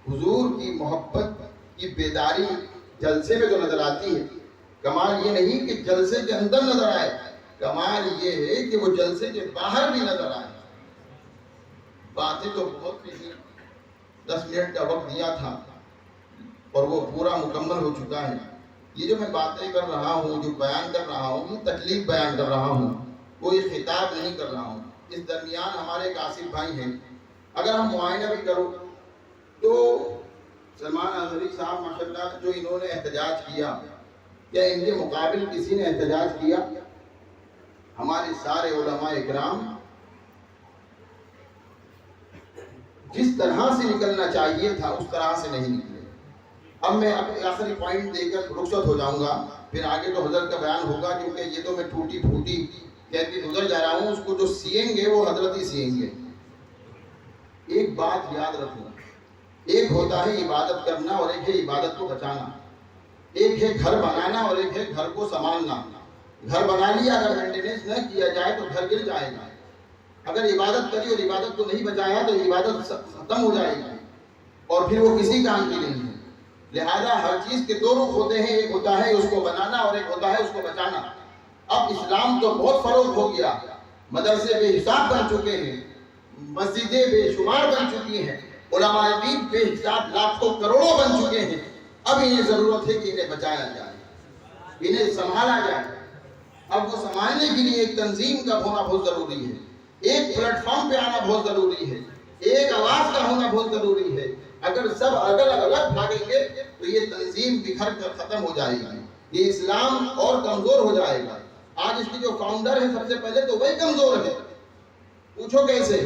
حضور کی محبت کی بیداری جلسے میں تو نظر آتی ہے. کمال یہ نہیں کہ جلسے کے اندر نظر آئے، کمال یہ ہے کہ وہ جلسے کے باہر بھی نظر آئے. باتیں تو بہت تھی، 10 منٹ کا وقت دیا تھا اور وہ پورا مکمل ہو چکا ہے. یہ جو میں باتیں کر رہا ہوں، جو بیان کر رہا ہوں، یہ تکلیف بیان کر رہا ہوں، کوئی خطاب نہیں کر رہا ہوں. اس درمیان ہمارے ایک آصف بھائی ہیں، اگر ہم معائنہ بھی کرو تو سلمان اظہری صاحب ماشاءاللہ جو انہوں نے احتجاج کیا، کیا ان کے مقابل کسی نے احتجاج کیا؟ ہمارے سارے علماء اکرام جس طرح سے نکلنا چاہیے تھا اس طرح سے نہیں نکلے. اب میں آخری پوائنٹ دے کر رخصت ہو جاؤں گا، پھر آگے تو حضرت کا بیان ہوگا، کیونکہ یہ تو میں ٹوٹی پھوٹی کہہ کے گزر جا رہا ہوں. اس کو جو سیئیں گے وہ حضرت ہی سیئیں گے. ایک بات یاد رکھو، ایک ہوتا ہے عبادت کرنا اور ایک ہے عبادت کو بچانا. ایک ہے گھر بنانا اور ایک ہے گھر کو سنبھالنا. گھر بنا لیا، اگر مینٹیننس نہ کیا جائے تو گھر گر جائے گا. اگر عبادت کری اور عبادت کو نہیں بچایا تو عبادت ختم ہو جائے گی اور پھر وہ کسی کام کی نہیں ہے. لہذا ہر چیز کے دو رخ ہوتے ہیں، ایک ہوتا ہے اس کو بنانا اور ایک ہوتا ہے اس کو بچانا. اب اسلام تو بہت فروغ ہو گیا، مدرسے بے حساب بن چکے ہیں، مسجدیں بے شمار بن چکی ہیں، علماء دین بے حساب لاکھوں کروڑوں بن چکے ہیں. اب انہیں ضرورت ہے کہ انہیں بچایا جائے، انہیں سنبھالا جائے. اب وہ سنبھالنے کے لیے ایک تنظیم کا ہونا بہت ضروری ہے، ایک پلیٹ فارم پہ آنا بہت ضروری ہے، ایک آواز کا ہونا بہت ضروری ہے. اگر سب الگ بھاگیں گے تو یہ تنظیم بکھر کر ختم ہو جائے گی، یہ اسلام اور کمزور ہو جائے گا. آج اس کی جو فاؤنڈر ہے سب سے پہلے تو وہی کمزور ہے. پوچھو کیسے؟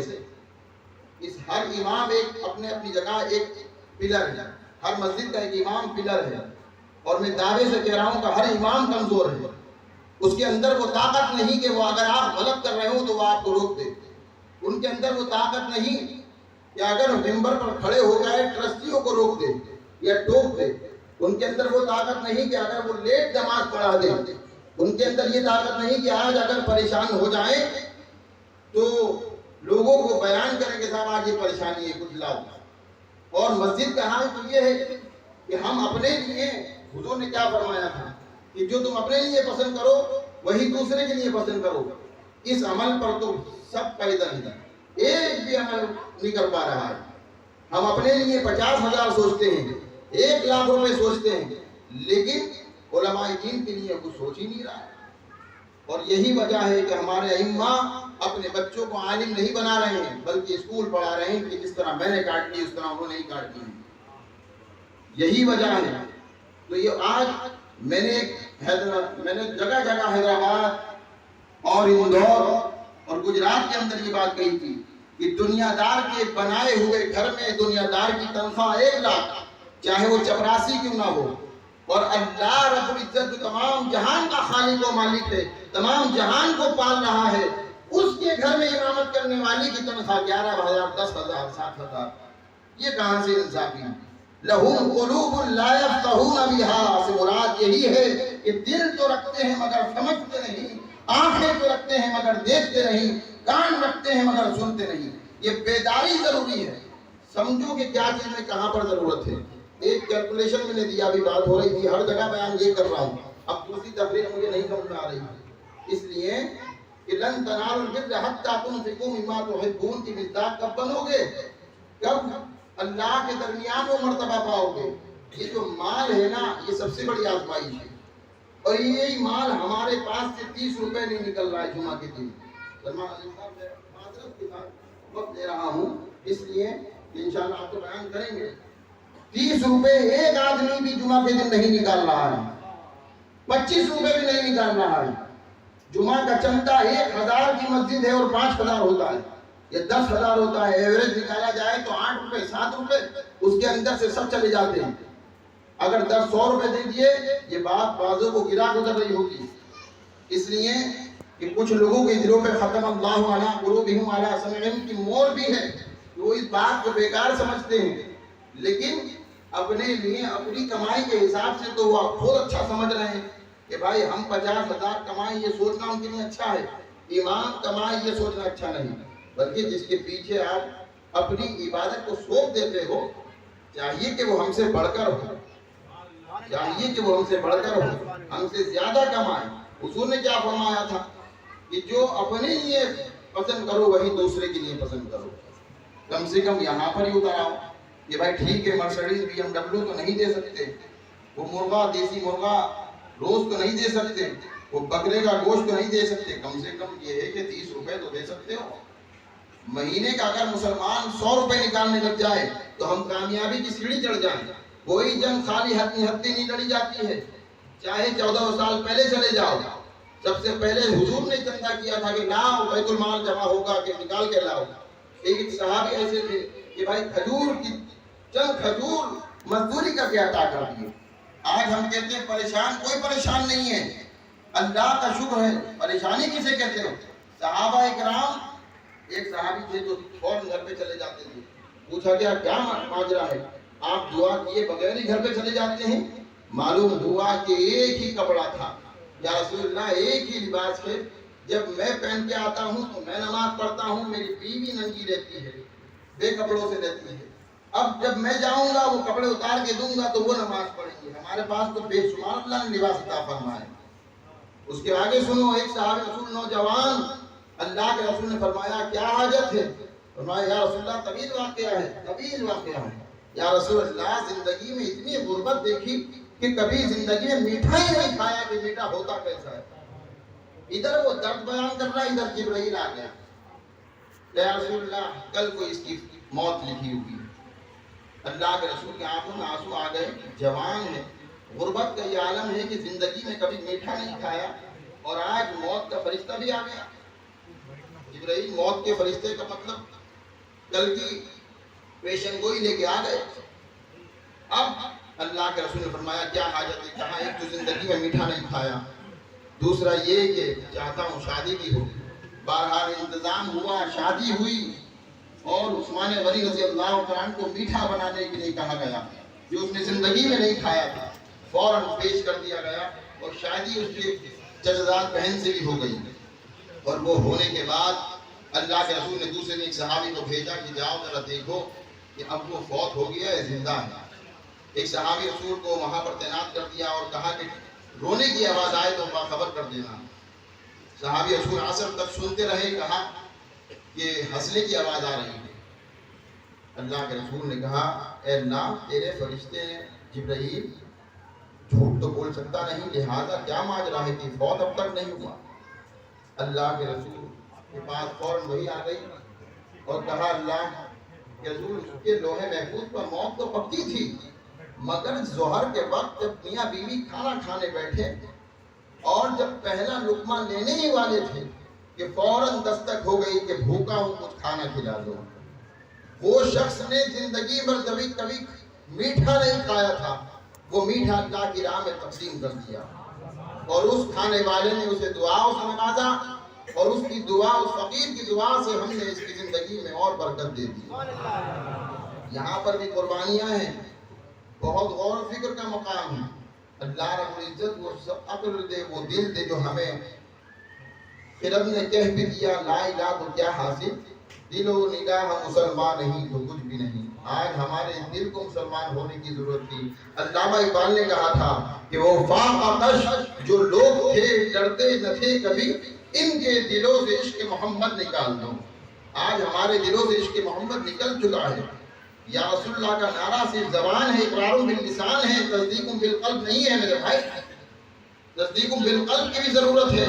اس ہر امام ایک اپنی جگہ ایک پلر ہے، ہر مسجد کا ایک امام پلر ہے، اور میں دعوے سے کہہ رہا ہوں کہ ہر امام کمزور ہے. اس کے اندر وہ طاقت نہیں کہ وہ اگر آپ غلط کر رہے ہو تو وہ آپ کو روک دے. ان کے اندر وہ طاقت نہیں کہ اگر ممبر پر کھڑے ہو گئے ٹرسٹیوں کو روک دے یا ٹوک دے. ان کے اندر وہ طاقت نہیں کہ اگر وہ لیٹ نماز پڑھا دے. ان کے اندر یہ طاقت نہیں کہ آج اگر پریشان ہو جائیں تو لوگوں کو بیان کریں کہ صاحب آج یہ پریشانی ہے کچھ لاؤ. اور مسجد کا حال تو یہ ہے کہ ہم اپنے لیے، حضور نے کیا فرمایا تھا کہ جو تم اپنے لیے پسند کرو وہی دوسرے کے لیے پسند کرو. اس عمل پر تو سب پیدل ہیں، ایک بھی عمل نہیں کر پا رہا ہے. ہم اپنے لیے 50,000 سوچتے ہیں، 1,00,000 روپے سوچتے ہیں، لیکن علماء دین کے لیے کچھ سوچ ہی نہیں رہا. اور یہی وجہ ہے کہ ہمارے ائمہ اپنے بچوں کو عالم نہیں بنا رہے ہیں، بلکہ اسکول پڑھا رہے ہیں کہ جس طرح میں نے کاٹ لی اس طرح انہوں نے ہی کاٹ لی. یہی وجہ ہے. تو یہ آج میں نے جگہ جگہ حیدرآباد اور اندور اور گجرات کے اندر یہ بات کہی تھی کہ دنیا دار کے بنائے ہوئے گھر میں دنیا دار کی تنخواہ 1,00,000، چاہے وہ چپراسی کیوں نہ ہو. اور اللہ رب العزت جو تمام جہان کا خالق و مالک ہے، تمام جہان کو پال رہا ہے، اس کے گھر میں امامت کرنے والی کی تنخواہ 11,000، 10,000، 7,000. یہ کہاں سے انصافی؟ لہم قلوب لا یفقہون بہا سے مراد یہی ہے کہ دل تو رکھتے ہیں مگر سمجھتے نہیں، آنکھیں تو رکھتے ہیں مگر دیکھتے نہیں، کان رکھتے ہیں مگر سنتے نہیں. یہ بیداری ضروری ہے. سمجھو کہ کیا چیز میں کہاں پر ضرورت ہے. ایک کیلکولیشن میں نے دیا، ابھی بات ہو رہی تھی، ہر جگہ بیان یہ کر رہا ہوں. اب دوسری تفریح مجھے نہیں سمجھ میں آ رہی ہے، اس لیے کہ لن تنالوا البر حتی تنفقوا مما تحبون کی مصداق کب بنو گے؟ کب اللہ کے درمیان وہ مرتبہ پاؤ گے. یہ جو مال ہے نا، یہ سب سے بڑی آزمائش ہے. اور یہی مال ہمارے پاس سے 30 روپے نہیں نکل رہا ہے جمعہ کے دن. معذرت کے ساتھ وقت دے رہا ہوں، اس لیے انشاءاللہ آپ کو بیان کریں گے. 30 روپے ایک آدمی بھی جمعہ کے دن نہیں نکال رہا ہے، 25 روپے بھی نہیں نکال رہا ہے. جمعہ کا چندہ 1,000 کی مسجد ہے اور 5,000 ہوتا ہے، یہ 10,000 ہوتا ہے. ایوریج نکالا جائے تو 8 روپے 7 روپے اس کے اندر سے سب چلے جاتے ہیں. اگر 100 روپے دے دیے، یہ بات بازوں کو گرا گزر رہی ہوگی. اس لیے کہ کچھ لوگوں کے دلوں پہ ختم اللہ علی قلوبہم علی سمعہم کی مور بھی ہے، وہ اس بات کو بیکار سمجھتے ہیں، لیکن اپنے لیے اپنی کمائی کے حساب سے تو وہ خود اچھا سمجھ رہے ہیں کہ بھائی ہم 50,000 کمائیں، یہ سوچنا ان کے لیے اچھا ہے. امام کمائیں یہ سوچنا اچھا نہیں، بلکہ جس کے پیچھے آپ اپنی عبادت کو سونپ دیتے ہو چاہیے کہ وہ ہم سے بڑھ کر ہو، چاہیے کہ وہ ہم سے بڑھ کر ہو، ہم سے زیادہ کمائے۔ حضور نے کیا فرمایا تھا کہ جو اپنے لیے پسند کرو وہی دوسرے کے لیے پسند کرو۔ کم سے کم یہاں پر ہی اتر آؤ کہ بھائی ٹھیک ہے مرسڈیز BMW تو نہیں دے سکتے، وہ مرغا دیسی مرغا روز تو نہیں دے سکتے، وہ بکرے کا گوشت تو نہیں دے سکتے، کم سے کم یہ ہے کہ 30 روپے تو دے سکتے ہو۔ مہینے کا اگر مسلمان 100 روپے نکالنے لگ جائے تو ہم کامیابی کی سیڑھی چڑھ جائیں۔ کوئی جنگ خالی ہاتھی نہیں لڑی جاتی ہے، چاہے 14 سال پہلے چلے جاؤ، سب سے پہلے حضور نے چندہ کیا تھا کہ لاؤ، بیت المال جمع ہوگا کہ نکال کے لاؤ۔ ایک صحابی ایسے تھے کہ بھائی کھجور کی چند کھجور مزدوری کا کیا عطا کر دیے۔ آج ہم کہتے ہیں پریشان، کوئی پریشان نہیں ہے، اللہ کا شکر ہے۔ پریشانی کسے کہتے ہو؟ صحابہ اکرام، ایک صحابی تھے جو فوراً گھر پہ چلے جاتے تھے، پوچھا گیا کیا ماجرا ہے، آپ دعا کیے بغیر ہی گھر پہ چلے جاتے ہیں؟ معلوم ہوا کہ ایک ہی کپڑا تھا، یا رسول اللہ ایک ہی لباس ہے، جب میں پہن کے آتا ہوں تو میں نماز پڑھتا ہوں، میری بیوی ننگی رہتی ہے، بے کپڑوں سے رہتی ہے، اب جب میں جاؤں گا وہ کپڑے اتار کے دوں گا تو وہ نماز پڑھیں گے۔ ہمارے پاس تو بے شمار اللہ نے لباس عطا فرمائے۔ اس کے آگے سنو، ایک صحابی رسول نوجوان، اللہ کے رسول نے فرمایا کیا حاجت ہے؟ فرمایا یا رسول اللہ طویل واقعہ ہے، طویل واقعہ ہے۔ یا رسول اللہ زندگی میں اتنی غربت دیکھی کہ کبھی زندگی میں میٹھا ہی نہیں کھایا کہ میٹھا ہوتا کیسا ہے۔ ادھر وہ درد بیان کر رہا ہے، ادھر جبرائیل آ گیا، یا رسول اللہ کل کو اس کی موت لکھی ہوئی۔ اللہ کے رسول کے آنکھوں میں آنسو آ گئے، جوان ہے، غربت کا یہ عالم ہے کہ زندگی میں کبھی میٹھا نہیں کھایا، اور آج موت کا فرشتہ بھی آ گیا۔ جبرائیل موت کے فرشتے کا مطلب کل کی پیشن گوئی لے کے آ گئے۔ اب اللہ کے رسول نے فرمایا کیا حاجت ہے؟ کہا ایک تو زندگی میں میٹھا نہیں کھایا، دوسرا یہ کہ چاہتا ہوں شادی بھی ہو۔ بہرحال انتظام ہوا، شادی ہوئی، اور عثمان غنی رضی اللہ عنہ کو میٹھا بنانے کے لیے کہا گیا جو اس نے زندگی میں نہیں کھایا تھا، فوراً پیش کر دیا گیا، اور شادی اس کی جزدار بہن سے بھی ہو گئی۔ اور وہ ہونے کے بعد اللہ کے رسول نے دوسرے دن ایک صحابی کو بھیجا کہ جاؤ ذرا دیکھو کہ اب وہ فوت ہو گیا ہے زندہ ہے۔ ایک صحابی رسول کو وہاں پر تعینات کر دیا اور کہا کہ رونے کی آواز آئے تو باخبر کر دینا۔ صحابی رسول عصر تک سنتے رہے، کہا کہ ہنسنے کی آواز آ رہی ہے۔ اللہ کے رسول نے کہا اے اللہ تیرے فرشتے جبرائیل جھوٹ تو بول سکتا نہیں، لہذا کیا ماجرا ہے کہ فوت اب تک نہیں ہوا؟ اللہ کے رسول کے پاس فوراً وہی آ گئی اور کہا اللہ کے رسول کے لوہے محفوظ پر موت تو پکی تھی، مگر ظہر کے وقت جب میاں بیوی کھانا کھانے بیٹھے اور جب پہلا لقمہ لینے ہی والے تھے کہ فوراً دستک ہو گئی کہ بھوکا ہوں کچھ کھانا کھلا دو۔ وہ شخص نے زندگی بھر کبھی میٹھا نہیں کھایا تھا، وہ میٹھا اللہ کی راہ میں تقسیم کر دیا، اور اس کھانے والے نے اسے دعاؤں سے نوازا، اور اس کی دعا، اس فقیر کی دعا سے ہم نے اس کی زندگی میں اور برکت دے دی۔ یہاں پر بھی قربانیاں ہیں، بہت غور و فکر کا مقام ہے۔ اللہ رب العزت وہ عقل دے، وہ دل دے جو ہمیں خرد نے کہہ بھی دیا لا الہ تو کیا حاصل، دل و نگاہ مسلمان نہیں تو کچھ بھی نہیں۔ آج ہمارے دل کو مسلمان ہونے کی ضرورت تھی۔ علامہ اقبال نے کہا تھا کہ وہ فاقہ جو لوگ تھے ڈرتے نہ تھے کبھی، ان کے دلوں سے عشق محمد نکال دو۔ آج ہمارے دلوں سے عشق محمد نکل چکا ہے۔ یا رسول اللہ کا نعرہ صرف زبان ہے، اقرار باللسان ہے، تصدیق بالقلب نہیں ہے میرے بھائی۔ تصدیق بالقلب کی بھی ضرورت ہے۔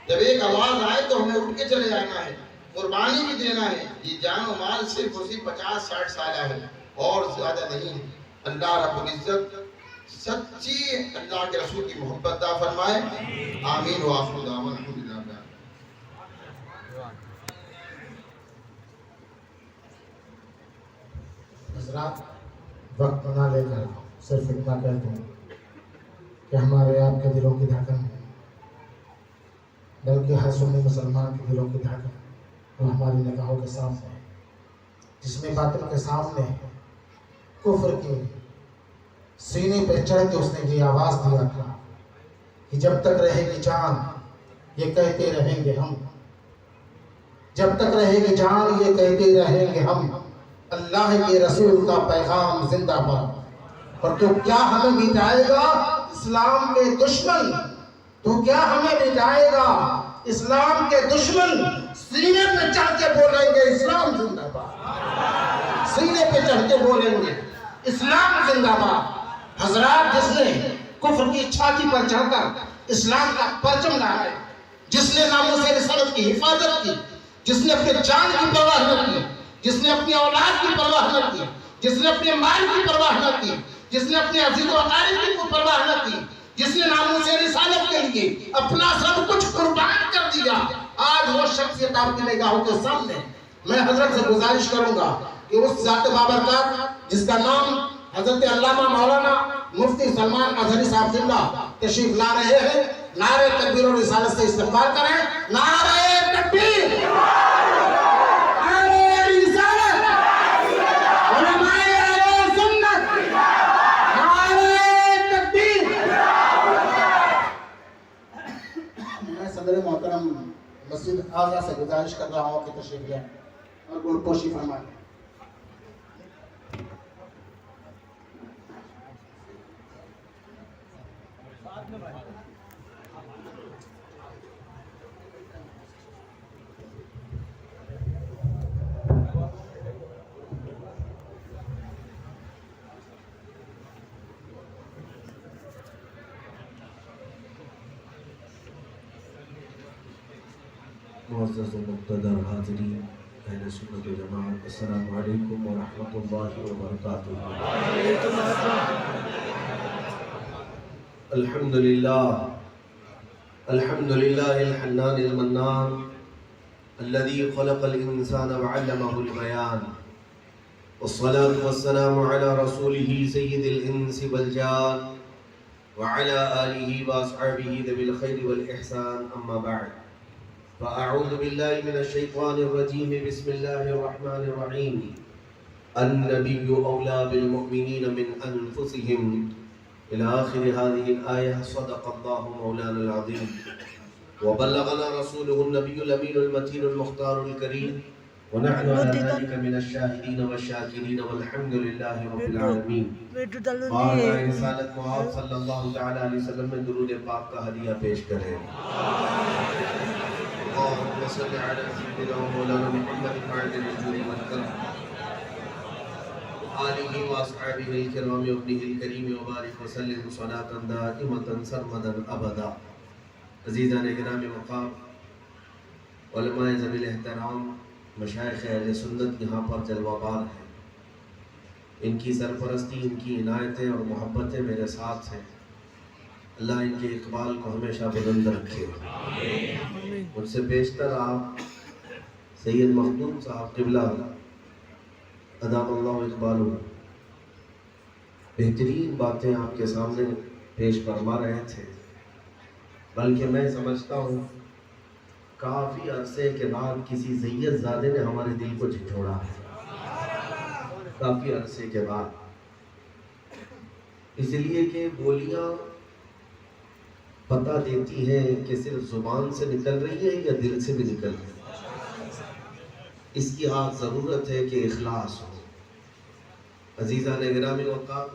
جب ایک آواز آئے تو ہمیں اٹھ کے چلے جانا ہے، قربانی بھی دینا ہے۔ یہ جان و مال صرف اسی 50-60 سالہ ہے اور زیادہ نہیں ہے۔ اللہ رب العزت سچی اللہ کے رسول کی محبت عطا فرمائے، آمین و آخر دعوانا الحمدللہ۔ حضرات وقت نہ لے کر صرف اتنا کہہ دوں کہ ہمارے آپ کے دلوں کی دھڑکن ہے، بلکہ ہر سنی مسلمان کے دلوں کی دھڑکن وہ ہماری نگاہوں کے سامنے ہے، جس میں باطل کے سامنے کفر کے سینے پہ چڑھ کے اس نے یہ آواز دیا تھا کہ جب تک رہے گی جان یہ کہتے رہیں گے ہم، جب تک رہے گی جان یہ کہتے رہیں گے ہم، اللہ کے رسول کا پیغام زندہ باد۔ اور تو کیا ہمیں مٹائے گا اسلام کے دشمن، تو کیا ہمیں مٹائے گا اسلام کے دشمن؟ سینے پہ چڑھ کے بولیں گے اسلام زندہ باد، سینے پہ چڑھ کے بولیں گے اسلام زندہ باد۔ حضرات، جس نے کفر کی چھاتی پر چڑھ کر اسلام کا پرچم لہرائے، جس نے ناموس رسالت کی حفاظت کی، جس نے اپنے جان کی پرواہ نہ کی، جس نے اپنی اولاد کی پرواہ نہ کی، جس نے اپنے مال کی پرواہ نہ کی، جس نے اپنے عزیز و اقارب کی پرواہ نہ کی، جس نے ناموس رسالت کے لیے اپنا سب کچھ قربان کر دیا، آج وہ شخصیت آپ کی نگاہوں کے سامنے۔ میں حضرت سے گزارش کروں گا کہ اس ذات بابرکات جس کا نام حضرت علامہ مولانا مفتی سلمان اظہری صاحب زندہ تشریف لا رہے ہیں، نعرہ تکبیر و رسالت سے استقبال کریں۔ نعرہ تکبیر، نعرہ رسالت، علماء اہل سنت، نعرہ تکبیر۔ میں صدر محترم مسجد اعظم سے گزارش کر رہا ہوں کہ تشریف لیں اور گل پوشی فرمائیں۔ معزز و مقتدر حاضرین اہل سنت و جماعت، السلام علیکم ورحمۃ اللہ وبرکاتہ۔ الحمدللہ الحنان المنان الذي خلق الانسان وعلمه البيان، والصلاة والسلام على رسوله سيد الانس والجان وعلى آله واصحابه ذوي الخير والإحسان، اما بعد، فأعوذ بالله من الشيطان الرجيم، بسم الله الرحمن الرحيم۔ النبي أولى بالمؤمنين من أنفسهم إلى آخر هذه الآية، صدق الله مولانا العظيم، وبلغنا رسوله النبي الأمين المتين المختار الكريم، ونحن على ذلك من الشاهدين والشاكرين، والحمد لله رب العالمين۔ مانا رسالت معاذ صلی اللہ تعالی علیہ وسلم میں درود پاک کا ہدیہ پیش کریں۔ اللهم صل على سيدنا مولانا محمد معدن الجود والكرم، آله واصحابه الكرام وابنه الكريم، وبارك وسلم صلاة دائمة سرمدا ابدا۔ عزیزان گرامی مقام، علماء ذوی الاحترام، مشائخ اہل سنت یہاں پر جلوہ بار ہیں، ان کی سرپرستی، ان کی عنایتیں اور محبتیں میرے ساتھ ہیں۔ اللہ ان کے اقبال کو ہمیشہ بلند رکھے۔ ان سے بیشتر آپ سید مخدوم صاحب قبلہ ادام اللہ اقبالہ بہترین باتیں آپ کے سامنے پیش فرما رہے تھے، بلکہ میں سمجھتا ہوں کافی عرصے کے بعد کسی سید زادے نے ہمارے دل کو جھنجھوڑا ہے، کافی عرصے کے بعد، اس لیے کہ بولیاں پتہ دیتی ہیں کہ صرف زبان سے نکل رہی ہے یا دل سے بھی نکل رہی ہے۔ اس کی آج ضرورت ہے کہ اخلاص ہو۔ عزیزان گرامی وقار،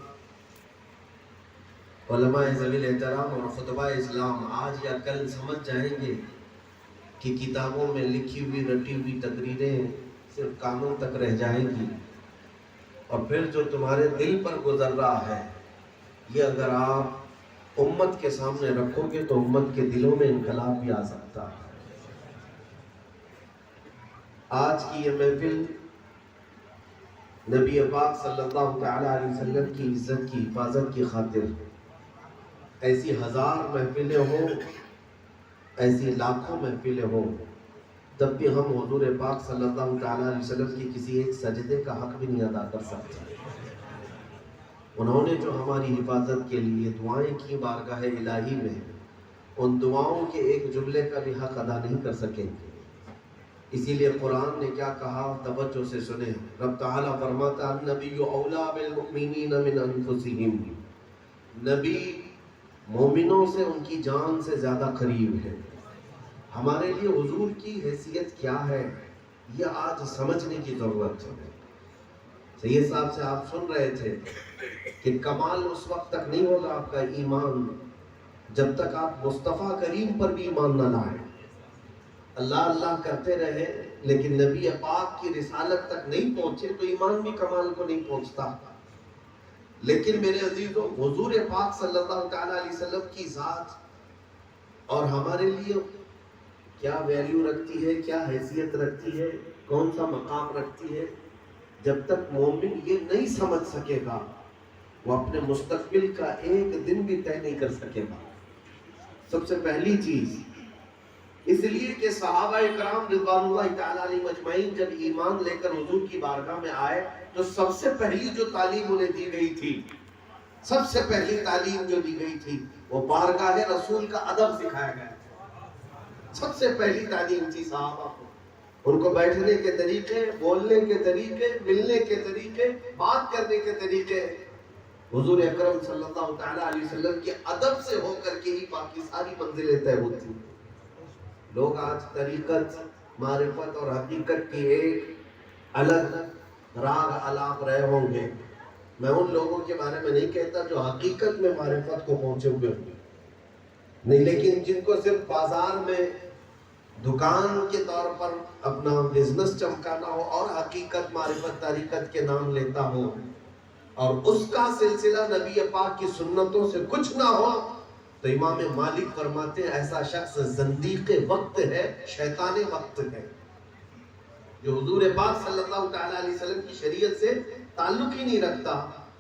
علماء ذوی الاحترام اور خطباء اسلام آج یا کل سمجھ جائیں گے کہ کتابوں میں لکھی ہوئی رٹی ہوئی تقریریں صرف کانوں تک رہ جائیں گی، اور پھر جو تمہارے دل پر گزر رہا ہے یہ اگر آپ امت کے سامنے رکھو گے تو امت کے دلوں میں انقلاب بھی آ سکتا ہے۔ آج کی یہ محفل نبی پاک صلی اللہ تعالی علیہ وسلم کی عزت کی حفاظت کی خاطر، ایسی ہزار محفلیں ہوں، ایسی لاکھوں محفلیں ہوں، تب بھی ہم حضور پاک صلی اللہ تعالی علیہ وسلم کی کسی ایک سجدے کا حق بھی نہیں ادا کر سکتے۔ انہوں نے جو ہماری حفاظت کے لیے دعائیں کی بارگاہ الہی میں، ان دعاؤں کے ایک جملے کا بھی حق ادا نہیں کر سکیں گے۔ اسی لیے قرآن نے کیا کہا، توجہ سے سنیں۔ رب تعالیٰ فرماتا النبی اولا بالمؤمنین من انفسہم، نبی مومنوں سے ان کی جان سے زیادہ قریب ہے۔ ہمارے لیے حضور کی حیثیت کیا ہے یہ آج سمجھنے کی ضرورت ہے۔ سید صاحب سے آپ سن رہے تھے کہ کمال اس وقت تک نہیں ہوگا آپ کا ایمان جب تک آپ مصطفیٰ کریم پر بھی ایمان نہ لائیں. اللہ اللہ کرتے رہے لیکن نبی پاک کی رسالت تک نہیں پہنچے تو ایمان بھی کمال کو نہیں پہنچتا. لیکن میرے عزیزوں، حضور پاک صلی اللہ تعالیٰ علیہ وسلم کی ذات اور ہمارے لیے کیا ویلیو رکھتی ہے، کیا حیثیت رکھتی ہے، کون سا مقام رکھتی ہے، جب تک مومن یہ نہیں سمجھ سکے گا وہ اپنے مستقبل کا ایک دن بھی طے نہیں کر سکے گا. سب سے پہلی چیز اس لیے کہ صحابہ کرام رضوان اللہ تعالیٰ علیہ مجمعین جب ایمان لے کر حضور کی بارگاہ میں آئے تو سب سے پہلی جو تعلیم انہیں دی گئی تھی، سب سے پہلی تعلیم جو دی گئی تھی وہ بارگاہ رسول کا ادب سکھایا گیا. سب سے پہلی تعلیم تھی صحابہ کو، ان کو بیٹھنے کے طریقے، بولنے کے طریقے، ملنے کے طریقے، بات کرنے کے طریقے حضور اکرم صلی اللہ تعالیٰ علیہ وسلم کے ادب سے ہو کر کے ہی باقی ساری منزلیں طے ہوتی. لوگ آج طریقت، معرفت اور حقیقت کی ایک الگ راگ الاپ رہے ہوں گے. میں ان لوگوں کے بارے میں نہیں کہتا جو حقیقت میں معرفت کو پہنچے ہوئے ہوں گے نہیں، لیکن جن کو صرف بازار میں دکان کے طور پر اپنا بزنس چمکانا ہو اور حقیقت، معرفت، طریقت کے نام لیتا ہو اور اس کا سلسلہ نبی پاک کی سنتوں سے کچھ نہ ہو تو امام مالک فرماتے ہیں ایسا شخص زندیق وقت ہے، شیطان وقت ہے، جو حضور پاک صلی اللہ تعالیٰ علیہ وسلم کی شریعت سے تعلق ہی نہیں رکھتا،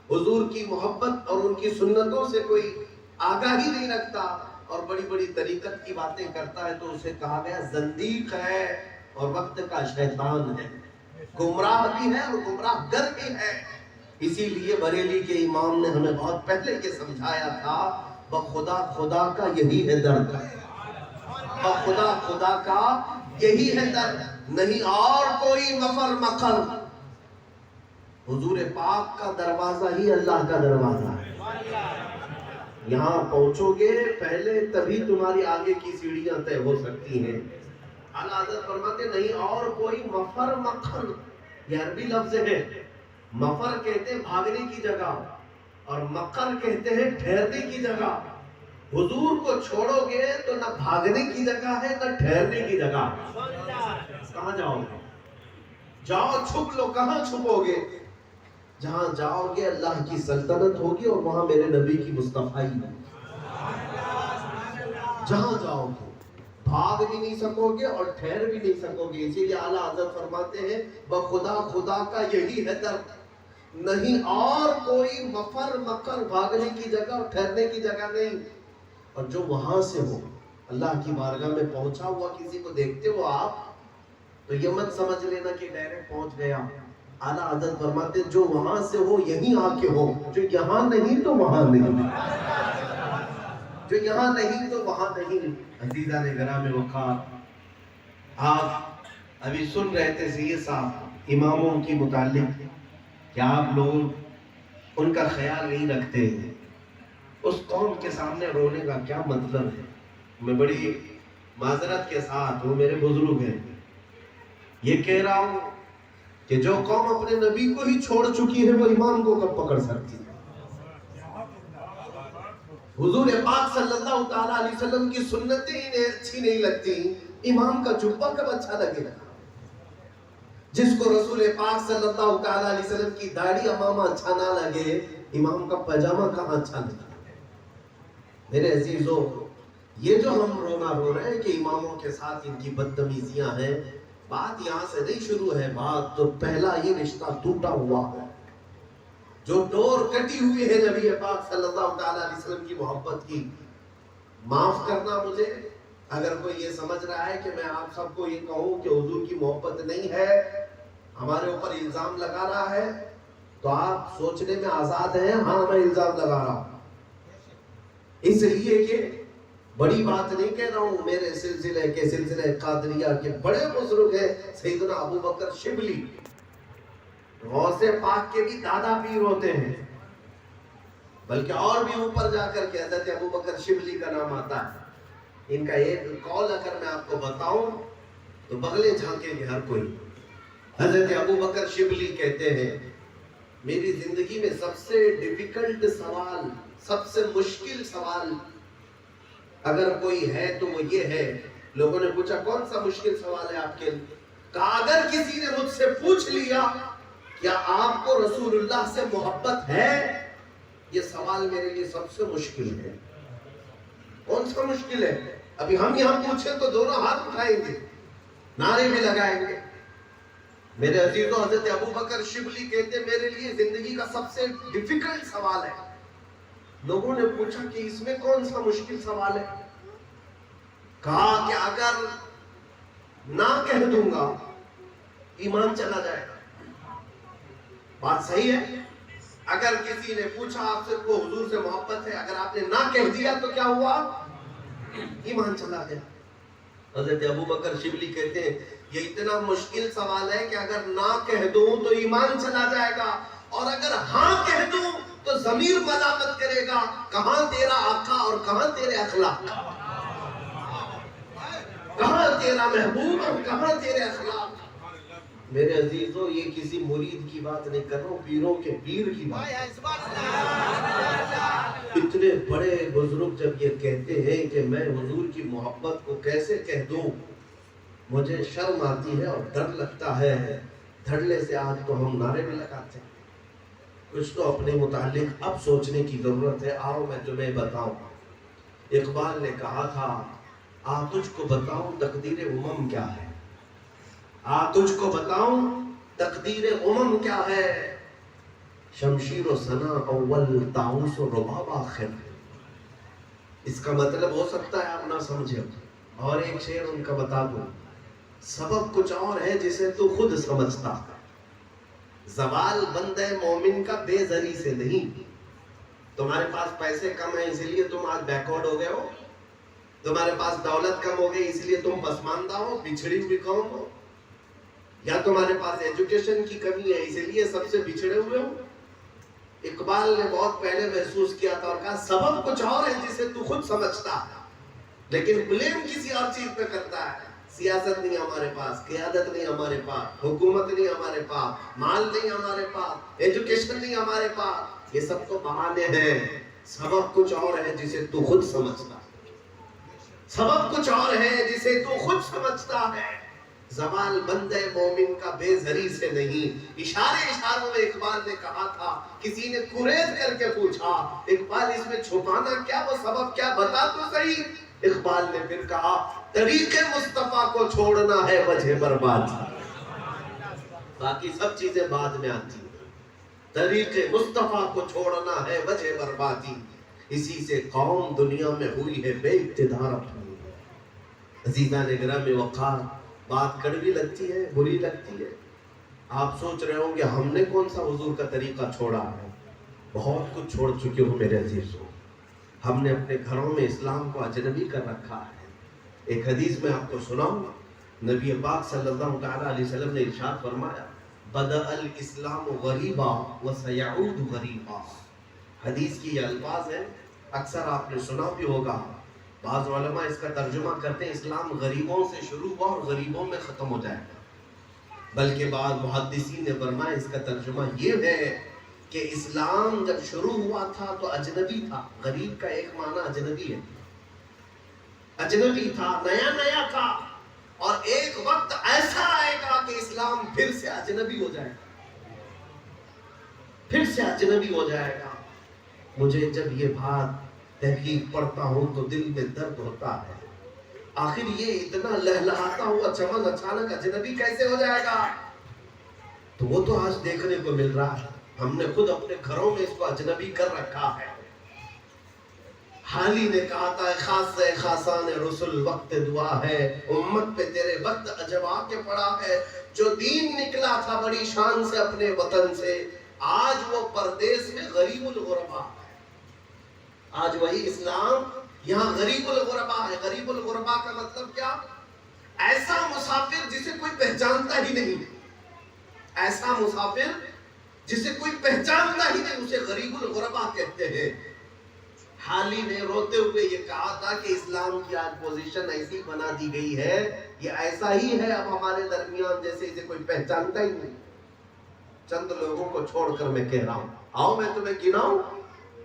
حضور کی محبت اور ان کی سنتوں سے کوئی آگاہی نہیں رکھتا اور بڑی بڑی طریقت کی باتیں کرتا ہے تو اسے کہا گیا زندیق ہے اور وقت کا شیطان ہے، گمراہ بھی ہے اور گمراہ گر بھی ہے. اسی لیے بریلی کے امام نے ہمیں بہت پہلے یہ سمجھایا تھا بخدا خدا کا یہی ہے درد، بخدا خدا کا یہی ہے درد، نہیں اور کوئی مفر مقر. حضور پاک کا دروازہ ہی اللہ کا دروازہ ہے. یہاں پہنچو گے پہلے تبھی تمہاری آگے کی سیڑھیاں طے ہو سکتی ہیں. اعلیٰ حضرت فرماتے نہیں اور کوئی مفر مقر، یہ عربی لفظ ہے. مفر کہتے ہیں بھاگنے کی جگہ اور مقر کہتے ہیں ٹھہرنے کی جگہ. حضور کو چھوڑو گے تو نہ بھاگنے کی جگہ ہے نہ ٹھہرنے کی جگہ. کہاں جاؤ گے؟ جاؤ چھپ لو. کہاں چھپو گے؟ جہاں جاؤ گے اللہ کی سلطنت ہوگی اور وہاں میرے نبی کی مصطفیٰ. جہاں جاؤ گے بھاگ بھی نہیں سکو گے اور ٹھہر بھی نہیں سکو گے. اسی لیے اعلیٰ حضرت فرماتے ہیں بخدا خدا کا یہی ہے درد، نہیں اور کوئی مفر مقر، بھاگنے کی جگہ اور ٹھہرنے کی جگہ نہیں. اور جو وہاں سے ہو اللہ کی بارگاہ میں پہنچا ہوا کسی کو دیکھتے ہو آپ تو یہ مت سمجھ لینا کہ ڈائریکٹ پہنچ گیا. اعلیٰ حضرت فرماتے جو وہاں سے ہو یہیں آ کے ہو، جو یہاں نہیں تو وہاں نہیں، جو یہاں نہیں تو وہاں نہیں. عزیزان گرامی وقار، آپ ابھی سن رہے تھے سید صاحب اماموں کی متعلق کہ آپ لوگ ان کا خیال نہیں رکھتے. اس قوم کے سامنے رونے کا کیا مطلب ہے؟ میں بڑی معذرت کے ساتھ، وہ میرے بزرگ ہیں، یہ کہہ رہا ہوں کہ جو قوم اپنے نبی کو ہی چھوڑ چکی ہے وہ امام کو کب پکڑ سکتی ہے؟ حضور پاک صلی اللہ تعالیٰ علیہ وسلم کی سنتیں انہیں اچھی نہیں لگتی، امام کا جبہ کب اچھا لگے گا؟ جس کو رسول پاک صلی اللہ تعالیٰ علیہ وسلم کی داڑھی امامہ اچھا نہ لگے، امام کا پاجامہ کہاں اچھا لگے؟ میرے عزیزوں، یہ جو ہم رونا رو رہے ہیں کہ اماموں کے ساتھ ان کی بدتمیزیاں ہیں، بات یہاں سے نہیں شروع ہے. بات تو پہلا یہ رشتہ ٹوٹا ہوا ہے، جو ڈور کٹی ہوئی ہے نبی پاک صلی اللہ تعالیٰ علیہ وسلم کی محبت کی. معاف کرنا مجھے اگر کوئی یہ سمجھ رہا ہے کہ میں آپ سب کو یہ کہوں کہ حضور کی محبت نہیں ہے، ہمارے اوپر الزام لگا رہا ہے، تو آپ سوچنے میں آزاد ہیں. ہاں میں الزام لگا رہا ہوں اس لیے کہ بڑی بات نہیں کہہ رہا ہوں. میرے سلسلہ قادریہ کے بڑے بزرگ ہیں سیدنا ابو بکر شبلی، غوث پاک کے بھی دادا پیر ہوتے ہیں، بلکہ اور بھی اوپر جا کر کے حضرت ابو بکر شبلی کا نام آتا ہے. ان کا ایک قول اگر میں آپ کو بتاؤں تو بغلے جھانکیں گے ہر کوئی. حضرت ابو بکر شبلی کہتے ہیں میری زندگی میں سب سے ڈیفیکلٹ سوال، سب سے مشکل سوال اگر کوئی ہے تو وہ یہ ہے. لوگوں نے پوچھا کون سا مشکل سوال ہے آپ کے لیے؟ کہا اگر کسی نے مجھ سے پوچھ لیا کیا آپ کو رسول اللہ سے محبت ہے، یہ سوال میرے لیے سب سے مشکل ہے. کون سا مشکل ہے؟ ابھی ہم یہاں پوچھیں تو دونوں ہاتھ اٹھائیں گے، نعرے بھی لگائیں گے. میرے عزیزوں، حضرت ابو بکر شبلی کہتے میرے لیے زندگی کا سب سے ڈیفیکلٹ سوال ہے. لوگوں نے پوچھا کہ اس میں کون سا مشکل سوال ہے؟ کہا کہ اگر نہ کہہ دوں گا ایمان چلا جائے گا. بات صحیح ہے. اگر کسی نے پوچھا آپ سے کو حضور سے محبت ہے، اگر آپ نے نہ کہہ دیا تو کیا ہوا؟ ایمان چلا گیا. حضرت ابو بکر شبلی کہتے ہیں یہ اتنا مشکل سوال ہے کہ اگر نہ کہہ دوں تو ایمان چلا جائے گا، اور اگر ہاں کہہ دوں تو ضمیر ملامت کرے گا، کہاں تیرا آقا اور کہاں تیرے اخلاق، کہاں تیرا محبوب اور کہاں تیرے اخلاق. میرے عزیزوں، یہ کسی مرید کی بات نہیں کر رہا ہوں، پیروں کے پیر کی بات. اتنے بڑے بزرگ جب یہ کہتے ہیں کہ میں حضور کی محبت کو کیسے کہہ دوں، مجھے شرم آتی ہے اور ڈر لگتا ہے. دھڑلے سے آج تو ہم نعرے بھی لگاتے ہیں. کچھ تو اپنے متعلق اب سوچنے کی ضرورت ہے. آؤ میں تمہیں بتاؤں. اقبال نے کہا تھا آ تجھ کو بتاؤں تقدیر امم کیا ہے، آ تجھ کو بتاؤں تقدیر امم کیا ہے. شمشیر و ثنا اول، طاؤس و رباب آخر. اس کا مطلب ہو سکتا ہے آپ نہ سمجھے، اور ایک شعر ان کا بتا دوں. سبب کچھ اور ہے جسے تو خود سمجھتا، زوال بندہ مومن کا بے زری سے نہیں. تمہارے پاس پیسے کم ہیں اسی لیے تم آج بیکورڈ ہو گئے ہو، تمہارے پاس دولت کم ہو گئی اس لیے تم پسماندہ ہو، بچھڑی ہوئی قوم ہو، یا تمہارے پاس ایجوکیشن کی کمی ہے اسی لیے سب سے بچھڑے ہوئے ہو. اقبال نے بہت پہلے محسوس کیا تھا اور کہا سبب کچھ اور ہے جسے تو خود سمجھتا، لیکن بلیم کسی اور چیز پہ کرتا ہے. سیاست نہیں ہمارے پاس، قیادت نہیں ہمارے پاس، حکومت نہیں ہمارے پاس، مال نہیں ہمارے پاس، ایجوکیشن نہیں ہمارے پاس، یہ سب تو بہانے ہیں. سبب کچھ اور ہے جسے تو خود سمجھتا، سبب کچھ اور ہے جسے تو خود سمجھتا ہے. زوال بندے مومن کا بے زری سے نہیں. اشاروں میں اقبال نے کہا تھا، کسی نے قریش کر کے پوچھا اقبال اس میں چھپانا کیا، وہ سبب کیا، بتا تو صحیح. اقبال نے پھر کہا طریق مصطفیٰ کو چھوڑنا ہے وجہ برباد، باقی سب چیزیں بعد میں آتی. طریق مصطفیٰ کو چھوڑنا ہے وجہ بربادی، اسی سے قوم دنیا میں ہوئی ہے بے اقتدار اپنی. عزیزان گرامی وقار، بات کڑوی لگتی ہے، بری لگتی ہے. آپ سوچ رہے ہوں کہ ہم نے کون سا حضور کا طریقہ چھوڑا ہے. بہت کچھ چھوڑ چکے ہو میرے عزیزوں. ہم نے اپنے گھروں میں اسلام کو اجنبی کر رکھا ہے. ایک حدیث میں آپ کو سناؤں، نبی پاک صلی اللہ تعالیٰ علیہ وسلم نے ارشاد فرمایا بدأ الاسلام غریبا وسیعود غریبا. حدیث کی یہ الفاظ ہیں، اکثر آپ نے سنا بھی ہوگا. بعض علماء اس کا ترجمہ کرتے ہیں اسلام غریبوں سے شروع ہوا اور غریبوں میں ختم ہو جائے گا، بلکہ بعض محدثین نے فرمایا اس کا ترجمہ یہ ہے کہ اسلام جب شروع ہوا تھا تو اجنبی تھا. غریب کا ایک معنی اجنبی ہے، اجنبی تھا، نیا نیا تھا، اور ایک وقت ایسا آئے گا کہ اسلام پھر سے اجنبی ہو جائے گا، پھر سے اجنبی ہو جائے گا. مجھے جب یہ بات تحقیق پڑھتا ہوں تو دل میں درد ہوتا ہے. آخر یہ اتنا لہلہاتا ہوا چمن اچانک اجنبی کیسے ہو جائے گا؟ تو وہ تو آج دیکھنے کو مل رہا ہے. ہم نے خود اپنے گھروں میں اس کو اجنبی کر رکھا ہے. حالی نے کہا تھا خاص خاصان رسول وقت دعا ہے، امت پہ تیرے وقت اجوا کے پڑا ہے. جو دین نکلا تھا بڑی شان سے اپنے وطن سے، آج وہ پردیس میں غریب الغربا ہے. آج وہی اسلام یہاں غریب الغربا ہے. غریب الغربا کا مطلب کیا؟ ایسا مسافر جسے کوئی پہچانتا ہی نہیں، ایسا مسافر جسے کوئی پہچانتا ہی نہیں، اسے غریب الغربا کہتے ہیں. حالی نے روتے ہوئے یہ کہا تھا کہ اسلام کی آج پوزیشن ایسی بنا دی گئی ہے، یہ ایسا ہی ہے اب ہمارے درمیان جیسے اسے کوئی پہچانتا ہی نہیں. چند لوگوں کو چھوڑ کر میں کہہ رہا ہوں، آؤ میں تمہیں گناؤں،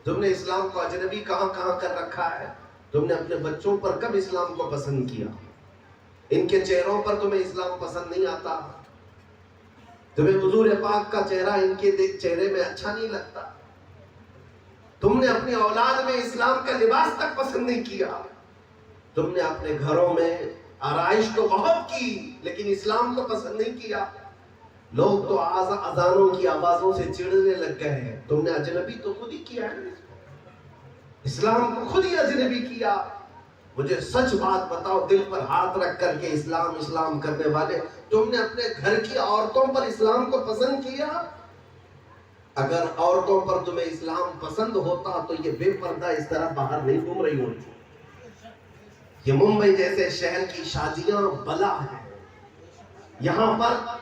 تم نے اسلام کو اجنبی کہاں کہاں کر رکھا ہے؟ تم نے اپنے بچوں پر کب اسلام کو پسند کیا؟ ان کے چہروں پر تمہیں اسلام پسند نہیں آتا؟ تمہیں حضور پاک کا چہرہ ان کے چہرے میں اچھا نہیں لگتا؟ تم نے اپنی اولاد میں اسلام کا لباس تک پسند نہیں کیا؟ تم نے اپنے گھروں میں آرائش تو بہت کی لیکن اسلام کو پسند نہیں کیا؟ لوگ تو اذانوں کی آوازوں سے چڑھنے لگ گئے ہیں، تم نے اجنبی تو خود ہی کیا ہے، اسلام کو خود ہی اجنبی کیا۔ مجھے سچ بات بتاؤ، دل پر ہاتھ رکھ کر کے اسلام اسلام کرنے والے، تم نے اپنے گھر کی عورتوں پر اسلام کو پسند کیا؟ اگر عورتوں پر تمہیں اسلام پسند ہوتا تو یہ بے پردہ اس طرح باہر نہیں گھوم رہی ہوتی۔ یہ ممبئی جیسے شہر کی شادیاں بلا ہیں، یہاں پر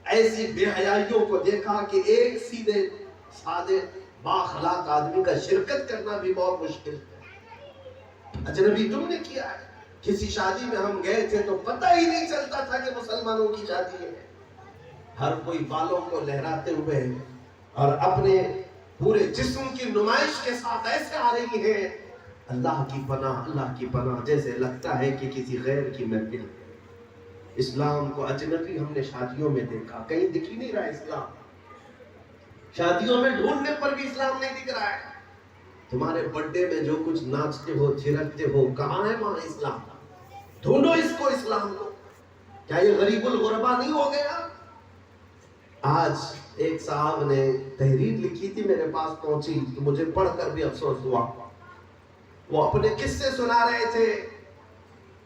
ایسی بے حیائیوں کو دیکھا کہ ایک سیدھے سادے بااخلاق آدمی کا شرکت کرنا بھی بہت مشکل ہے۔ اجنبی تم نے کیا ہے۔ کسی شادی میں ہم گئے تھے تو پتہ ہی نہیں چلتا تھا کہ مسلمانوں کی شادی ہے، ہر کوئی بالوں کو لہراتے ہوئے اور اپنے پورے جسم کی نمائش کے ساتھ ایسے آ رہی ہے، اللہ کی پناہ، جیسے لگتا ہے کہ کسی غیر کی محفل ہے۔ اسلام کو اجنبی ہم نے شادیوں میں دیکھا، کہیں دکھ ہی نہیں رہا اسلام، شادیوں میں ڈھونڈنے پر بھی اسلام نہیں دکھ رہا ہے۔ تمہارے برتھڈے میں جو کچھ ناچتے ہو چھڑکتے ہو، کہاں ہے وہاں اسلام؟ ڈھونڈو اس کو، اسلام کو۔ کیا یہ غریب الغربا نہیں ہو گیا؟ آج ایک صاحب نے تحریر لکھی تھی، میرے پاس پہنچی تو مجھے پڑھ کر بھی افسوس ہوا۔ وہ اپنے قصے سنا رہے تھے،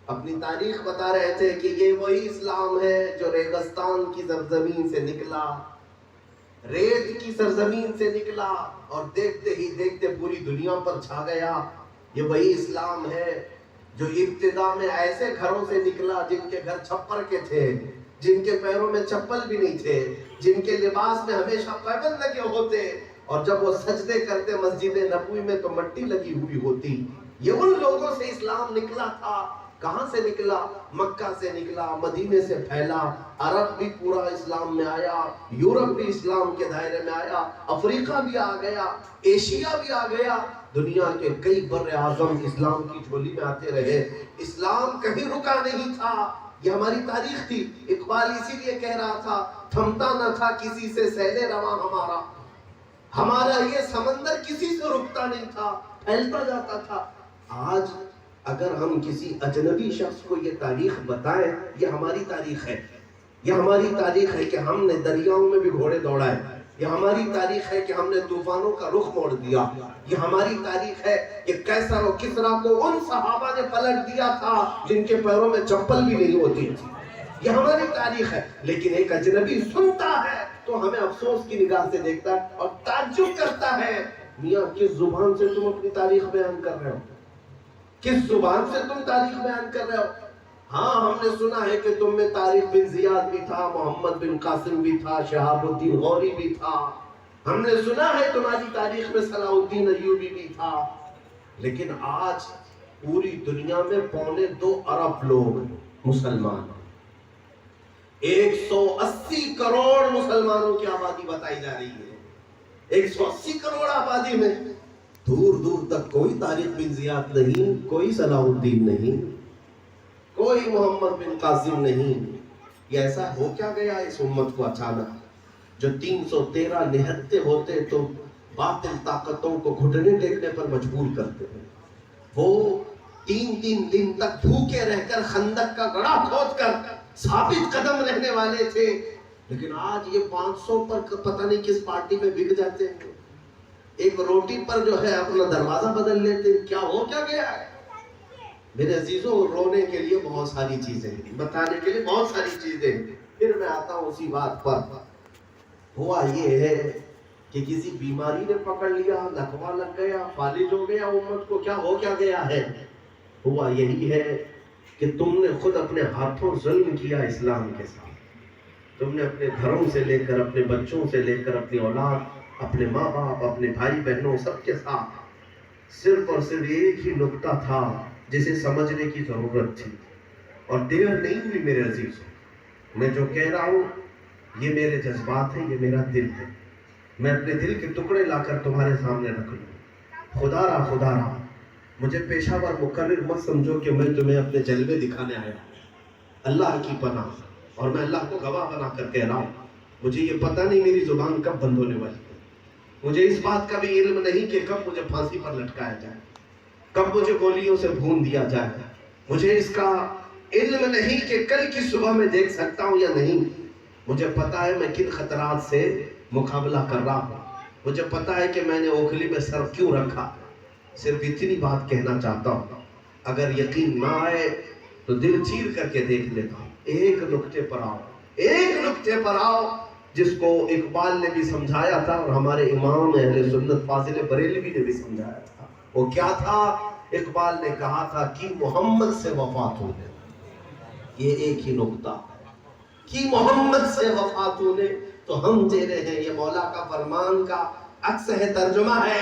اپنی تاریخ بتا رہے تھے کہ یہ وہی اسلام ہے جو ریگستان کی سرزمین سے نکلا، ریت کی سرزمین سے نکلا اور دیکھتے ہی دیکھتے پوری دنیا پر چھا گیا۔ یہ وہی اسلام ہے جو ابتدا میں ایسے گھروں سے نکلا جن کے گھر چھپر کے تھے، جن کے پیروں میں چپل بھی نہیں تھے، جن کے لباس میں ہمیشہ پیبند لگے ہوتے، اور جب وہ سجدے کرتے مسجد نبوی میں تو مٹی لگی ہوئی ہوتی۔ یہ ان لوگوں سے اسلام نکلا تھا۔ کہاں سے نکلا؟ مکہ سے نکلا، مدینے سے پھیلا، عرب بھی پورا اسلام میں آیا، یورپ بھی اسلام کے دائرے میں آیا، افریقہ بھی آ گیا، ایشیا بھی آ گیا، دنیا کے کئی بر اعظم اسلام کی جھولی میں آتے رہے۔ اسلام کہیں رکا نہیں تھا، یہ ہماری تاریخ تھی۔ اقبال اسی لیے کہہ رہا تھا، تھمتا نہ تھا کسی سے سیل رواں ہمارا یہ سمندر کسی سے رکتا نہیں تھا، پھیلتا جاتا تھا۔ آج اگر ہم کسی اجنبی شخص کو یہ تاریخ بتائیں، یہ ہماری تاریخ ہے، یہ ہماری تاریخ ہے کہ ہم نے دریاؤں میں بھی گھوڑے دوڑائے، یہ ہماری تاریخ ہے کہ ہم نے طوفانوں کا رخ موڑ دیا، یہ ہماری تاریخ ہے کہ کیسر و کسریٰ کو ان صحابہ نے پلٹ دیا تھا جن کے پیروں میں چپل بھی نہیں ہوتی تھی۔ یہ ہماری تاریخ ہے، لیکن ایک اجنبی سنتا ہے تو ہمیں افسوس کی نگاہ سے دیکھتا ہے اور تعجب کرتا ہے، میاں کس زبان سے تم اپنی تاریخ بیان کر رہے ہو؟ کس زبان سے تم تاریخ بیان کر رہے ہو؟ ہاں ہم نے سنا ہے کہ تم میں طارق بن زیاد بھی تھا، محمد بن قاسم بھی تھا، شہاب الدین غوری بھی تھا، ہم نے سنا ہے تمہاری تاریخ میں صلاح الدین ایوبی بھی تھا، لیکن آج پوری دنیا میں 2.25 ارب لوگ مسلمان، 180 کروڑ مسلمانوں کی آبادی بتائی جا رہی ہے۔ 180 کروڑ آبادی میں دور دور تک کوئی طارق بن زیاد نہیں، کوئی صلاح الدین نہیں، کوئی محمد بن قاسم نہیں۔ یہ ایسا ہو کیا گیا اس امت کو اچانک، جو 313 نہتے ہوتے تو باطل طاقتوں کو گھٹنے ٹیکنے پر مجبور کرتے ہیں۔ وہ 3 دن تک بھوکے رہ کر خندق کا گڑھا کھود کر ثابت قدم رہنے والے تھے، لیکن آج یہ 500 پر پتہ نہیں کس پارٹی میں بک جاتے ہیں، ایک روٹی پر جو ہے اپنا دروازہ بدل لیتے ہیں۔ کیا ہو کیا گیا ہے؟ میرے عزیزوں، رونے کے لیے بہت ساری چیزیں ہیں، بتانے کے لیے بہت ساری چیزیں ہیں، پھر میں آتا ہوں اسی بات پر۔ ہوا یہ ہے کہ کسی بیماری نے پکڑ لیا، لکوا لگ گیا، فالج ہو گیا امت کو۔ کیا ہو کیا گیا ہے؟ ہوا یہی ہے کہ تم نے خود اپنے ہاتھوں ظلم کیا اسلام کے ساتھ۔ تم نے اپنے گھروں سے لے کر، اپنے بچوں سے لے کر، اپنی اولاد، اپنے ماں باپ، اپنے بھائی بہنوں، سب کے ساتھ صرف اور صرف ایک ہی نقطہ تھا جسے سمجھنے کی ضرورت تھی، اور دیر نہیں ہوئی میرے عزیزوں۔ میں جو کہہ رہا ہوں یہ میرے جذبات ہیں، یہ میرا دل ہے، میں اپنے دل کے ٹکڑے لا کر تمہارے سامنے رکھ لوں۔ خدا را مجھے پیشہ ور مقرر مت سمجھو کہ میں تمہیں اپنے جلوے دکھانے آیا ہوں۔ اللہ کی پناہ، اور میں اللہ کو گواہ بنا کر کہہ رہا ہوں، مجھے یہ پتہ نہیں میری زبان کب بند ہونے والی ہے، مجھے اس بات کا بھی علم نہیں کہ کب مجھے پھانسی پر لٹکایا جائے، کب مجھے گولیوں سے بھون دیا جائے، مجھے اس کا علم نہیں کہ کل کی صبح میں دیکھ سکتا ہوں یا نہیں۔ مجھے پتا ہے میں کن خطرات سے مقابلہ کر رہا ہوں، مجھے پتا ہے کہ میں نے اوکھلی میں سر کیوں رکھا۔ صرف اتنی بات کہنا چاہتا ہوں، اگر یقین نہ آئے تو دل چیر کر کے دیکھ لیتا ہوں۔ ایک نقطے پر آؤ جس کو اقبال نے بھی سمجھایا تھا اور ہمارے امام اہل سنت فاضل بریلوی نے بھی سمجھایا تھا۔ وہ کیا تھا؟ اقبال نے کہا تھا کہ محمد سے وفا تو نے، یہ ایک ہی نقطہ، کہ محمد سے وفا تو نے تو ہم تیرے ہیں، یہ مولا کا فرمان کا عکس ہے، ترجمہ ہے۔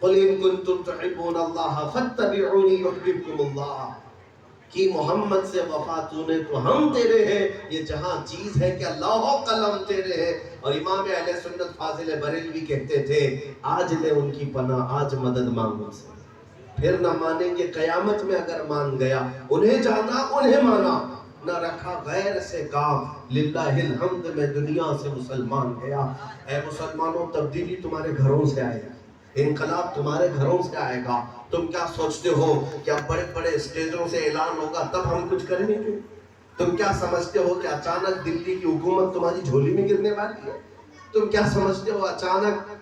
قُلْ إِن كُنتُمْ تُحِبُّونَ اللَّهَ فَاتَّبِعُونِي يُحْبِبْكُمُ اللَّهُ، کہ محمد سے وفا تو نے تو ہم تیرے ہیں، یہ جہاں چیز ہے کہ اللہ و قلم تیرے ہیں۔ اور امام اہل سنت فاضل بریلوی کہتے تھے، آج لے ان کی پناہ، آج مدد مانگو سے، پھر نہ مانیں گے قیامت میں اگر مان گیا۔ انہیں جانا انہیں مانا، نہ رکھا غیر سے کام، للہ الحمد میں دنیا سے مسلمان گیا۔ اے مسلمانوں، تبدیلی تمہارے گھروں سے آئے گا، انقلاب تمہارے گھروں سے آئے گا۔ تم کیا سوچتے ہو کہ اب بڑے بڑے اسٹیجوں سے اعلان ہوگا تب ہم کچھ کریں گے؟ تم کیا سمجھتے ہو کہ اچانک دلی کی حکومت تمہاری جھولی میں گرنے والی ہے؟ تم کیا سمجھتے ہو اچانک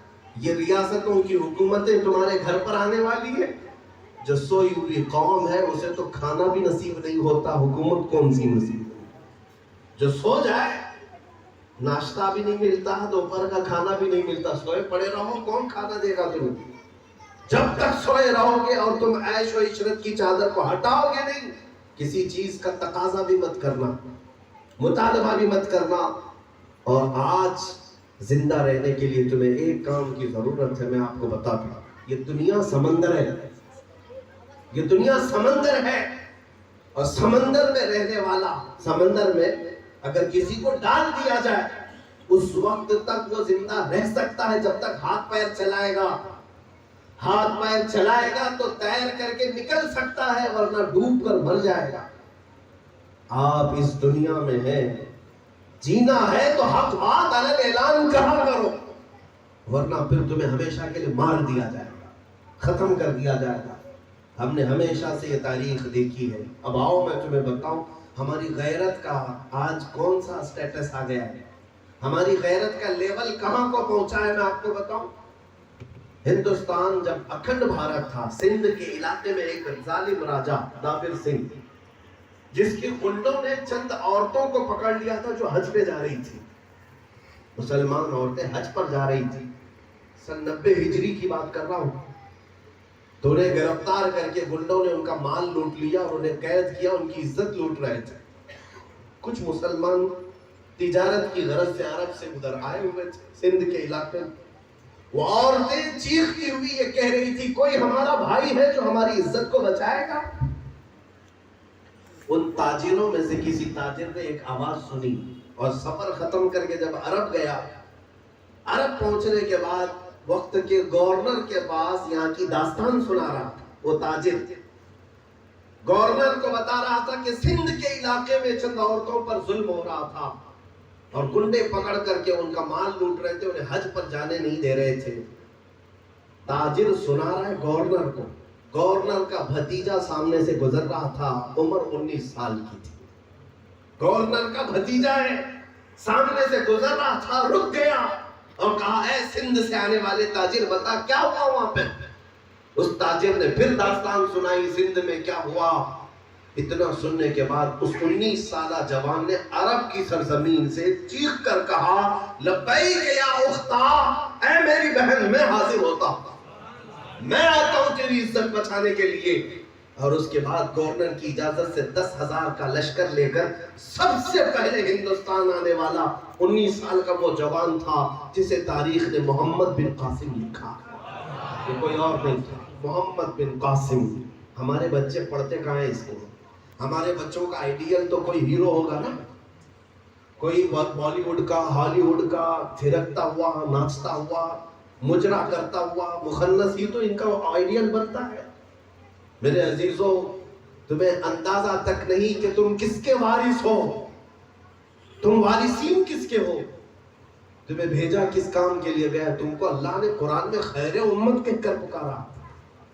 یہ ریاستوں کی حکومتیں تمہارے گھر پر آنے والی ہے؟ جو سوئی ہوئی قوم ہے اسے تو کھانا بھی نصیب نہیں ہوتا، حکومت کون سی نصیب ہوگی؟ جو سو جائے، ناشتہ بھی نہیں ملتا، دوپہر کا کھانا بھی نہیں ملتا، سوئے پڑے رہو، کون کھانا دے گا تمہیں؟ جب تک سوئے رہو گے اور تم عیش و عشرت کی چادر کو ہٹاؤ گے نہیں، کسی چیز کا تقاضا بھی مت کرنا، مطالبہ بھی مت کرنا۔ اور آج زندہ رہنے کے لیے تمہیں ایک کام کی ضرورت ہے، میں آپ کو بتا دوں، یہ دنیا سمندر ہے، یہ دنیا سمندر ہے، اور سمندر میں رہنے والا، سمندر میں اگر کسی کو ڈال دیا جائے اس وقت تک وہ زندہ رہ سکتا ہے جب تک ہاتھ پیر چلائے گا۔ ہاتھ پیر چلائے گا تو تیر کر کے نکل سکتا ہے، ورنہ ڈوب کر مر جائے گا۔ آپ اس دنیا میں ہیں، جینا ہے تو حق بات الگ اعلان کہا کرو، ورنہ پھر تمہیں ہمیشہ کے لیے مار دیا جائے گا، ختم کر دیا جائے گا۔ ہم نے ہمیشہ سے یہ تاریخ دیکھی ہے۔ اب آؤ میں تمہیں بتاؤں ہماری غیرت کا آج کون سا سٹیٹس آ گیا ہے، ہماری غیرت کا لیول کہاں کو پہنچا ہے۔ میں آپ کو بتاؤں، ہندوستان جب اکھنڈ بھارت تھا، سندھ کے علاقے میں ایک ظالم راجا دابر سنگھ، جس کی غنڈوں نے چند عورتوں کو پکڑ لیا تھا جو حج پہ جا رہی تھی، مسلمان عورتیں حج پر جا رہی تھی، سن 90 ہجری کی بات کر رہا ہوں۔ تو انہیں گرفتار کر کے گنڈوں نے ان کا مال لوٹ لیا اور انہیں قید کیا، ان کی عزت لوٹ رہے تھے۔ کچھ مسلمان تجارت کی غرض سے عرب سے ادھر آئے ہوئے تھے سندھ کے علاقے میں۔ وہ عورتیں چیختی ہوئی یہ کہہ رہی تھی، کوئی ہمارا بھائی ہے جو ہماری عزت کو بچائے گا؟ ان تاجروں میں سے کسی تاجر نے ایک آواز سنی اور سفر ختم کر کے جب عرب گیا، عرب پہنچنے کے بعد وقت کے گورنر کے پاس یہاں کی داستان سنا رہا تھا۔ وہ تاجر گورنر کو بتا رہا تھا کہ سندھ کے علاقے میں چند عورتوں پر ظلم ہو رہا تھا اور گنڈے پکڑ کر کے ان کا مال لوٹ رہے تھے، انہیں حج پر جانے نہیں دے رہے تھے۔ تاجر سنا رہا ہے گورنر کو، گورنر کا بھتیجا سامنے سے گزر رہا تھا، عمر 19 سال کی تھی، گورنر کا بھتیجا ہے، سامنے سے گزر رہا تھا، رک گیا اور کہا، اے سندھ سے آنے والے تاجر بتا کیا ہوا وہاں پہ؟ اس تاجر نے پھر داستان سنائی سندھ میں کیا ہوا۔ اتنا سننے کے بعد اس 19 سالہ جوان نے عرب کی سرزمین سے چیخ کر کہا، لبیک یا اختہ، اے میری بہن میں حاضر ہوتا ہوں، میں آتا ہوں تیری عزت بچانے کے لیے۔ اور اس کے بعد گورنر کی اجازت سے 10,000 کا لشکر لے کر سب سے پہلے ہندوستان آنے والا 19 سال کا وہ جوان تھا جسے تاریخ نے محمد بن قاسم لکھا، یہ کوئی اور نہیں تھا، محمد بن قاسم۔ ہمارے بچے پڑھتے کہاں ہیں اس کو؟ ہمارے بچوں کا آئیڈیل تو کوئی ہیرو ہوگا نا، کوئی بالی ووڈ کا، ہالی ووڈ کا تھرکتا ہوا، ناچتا ہوا، مجرا کرتا ہوا مخنث ہی تو ان کا آئیڈیل بنتا ہے۔ میرے عزیزوں، تمہیں اندازہ تک نہیں کہ تم کس کے وارث ہو، تم وارثین کس کے ہو، تمہیں بھیجا کس کام کے لیے گیا۔ تم کو اللہ نے قرآن میں خیر امت کہہ کر پکارا،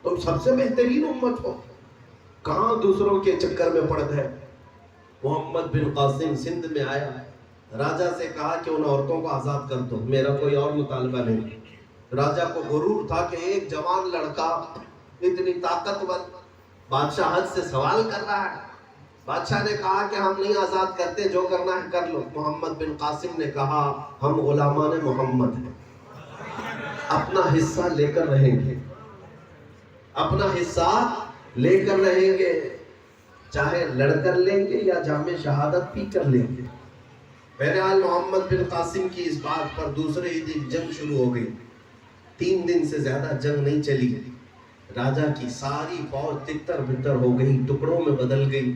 تم سب سے بہترین امت ہو، کہاں دوسروں کے چکر میں پڑ گئے۔ محمد بن قاسم سندھ میں آیا، راجہ سے کہا کہ ان عورتوں کو آزاد کر دو، میرا کوئی اور مطالبہ نہیں۔ راجہ کو غرور تھا کہ ایک جوان لڑکا اتنی طاقتور بادشاہ حد سے سوال کر رہا ہے۔ بادشاہ نے کہا کہ ہم نہیں آزاد کرتے، جو کرنا ہے کر لو۔ محمد بن قاسم نے کہا ہم غلامان محمد ہیں، اپنا حصہ لے کر رہیں گے، اپنا حصہ لے کر رہیں گے، چاہے لڑ کر لیں گے یا جام شہادت پی کر لیں گے۔ بہرحال محمد بن قاسم کی اس بات پر دوسرے ہی دن جنگ شروع ہو گئی۔ 3 دن سے زیادہ جنگ نہیں چلی، راجہ کی ساری فوج تتر بتر ہو گئی، ٹکڑوں میں بدل گئی،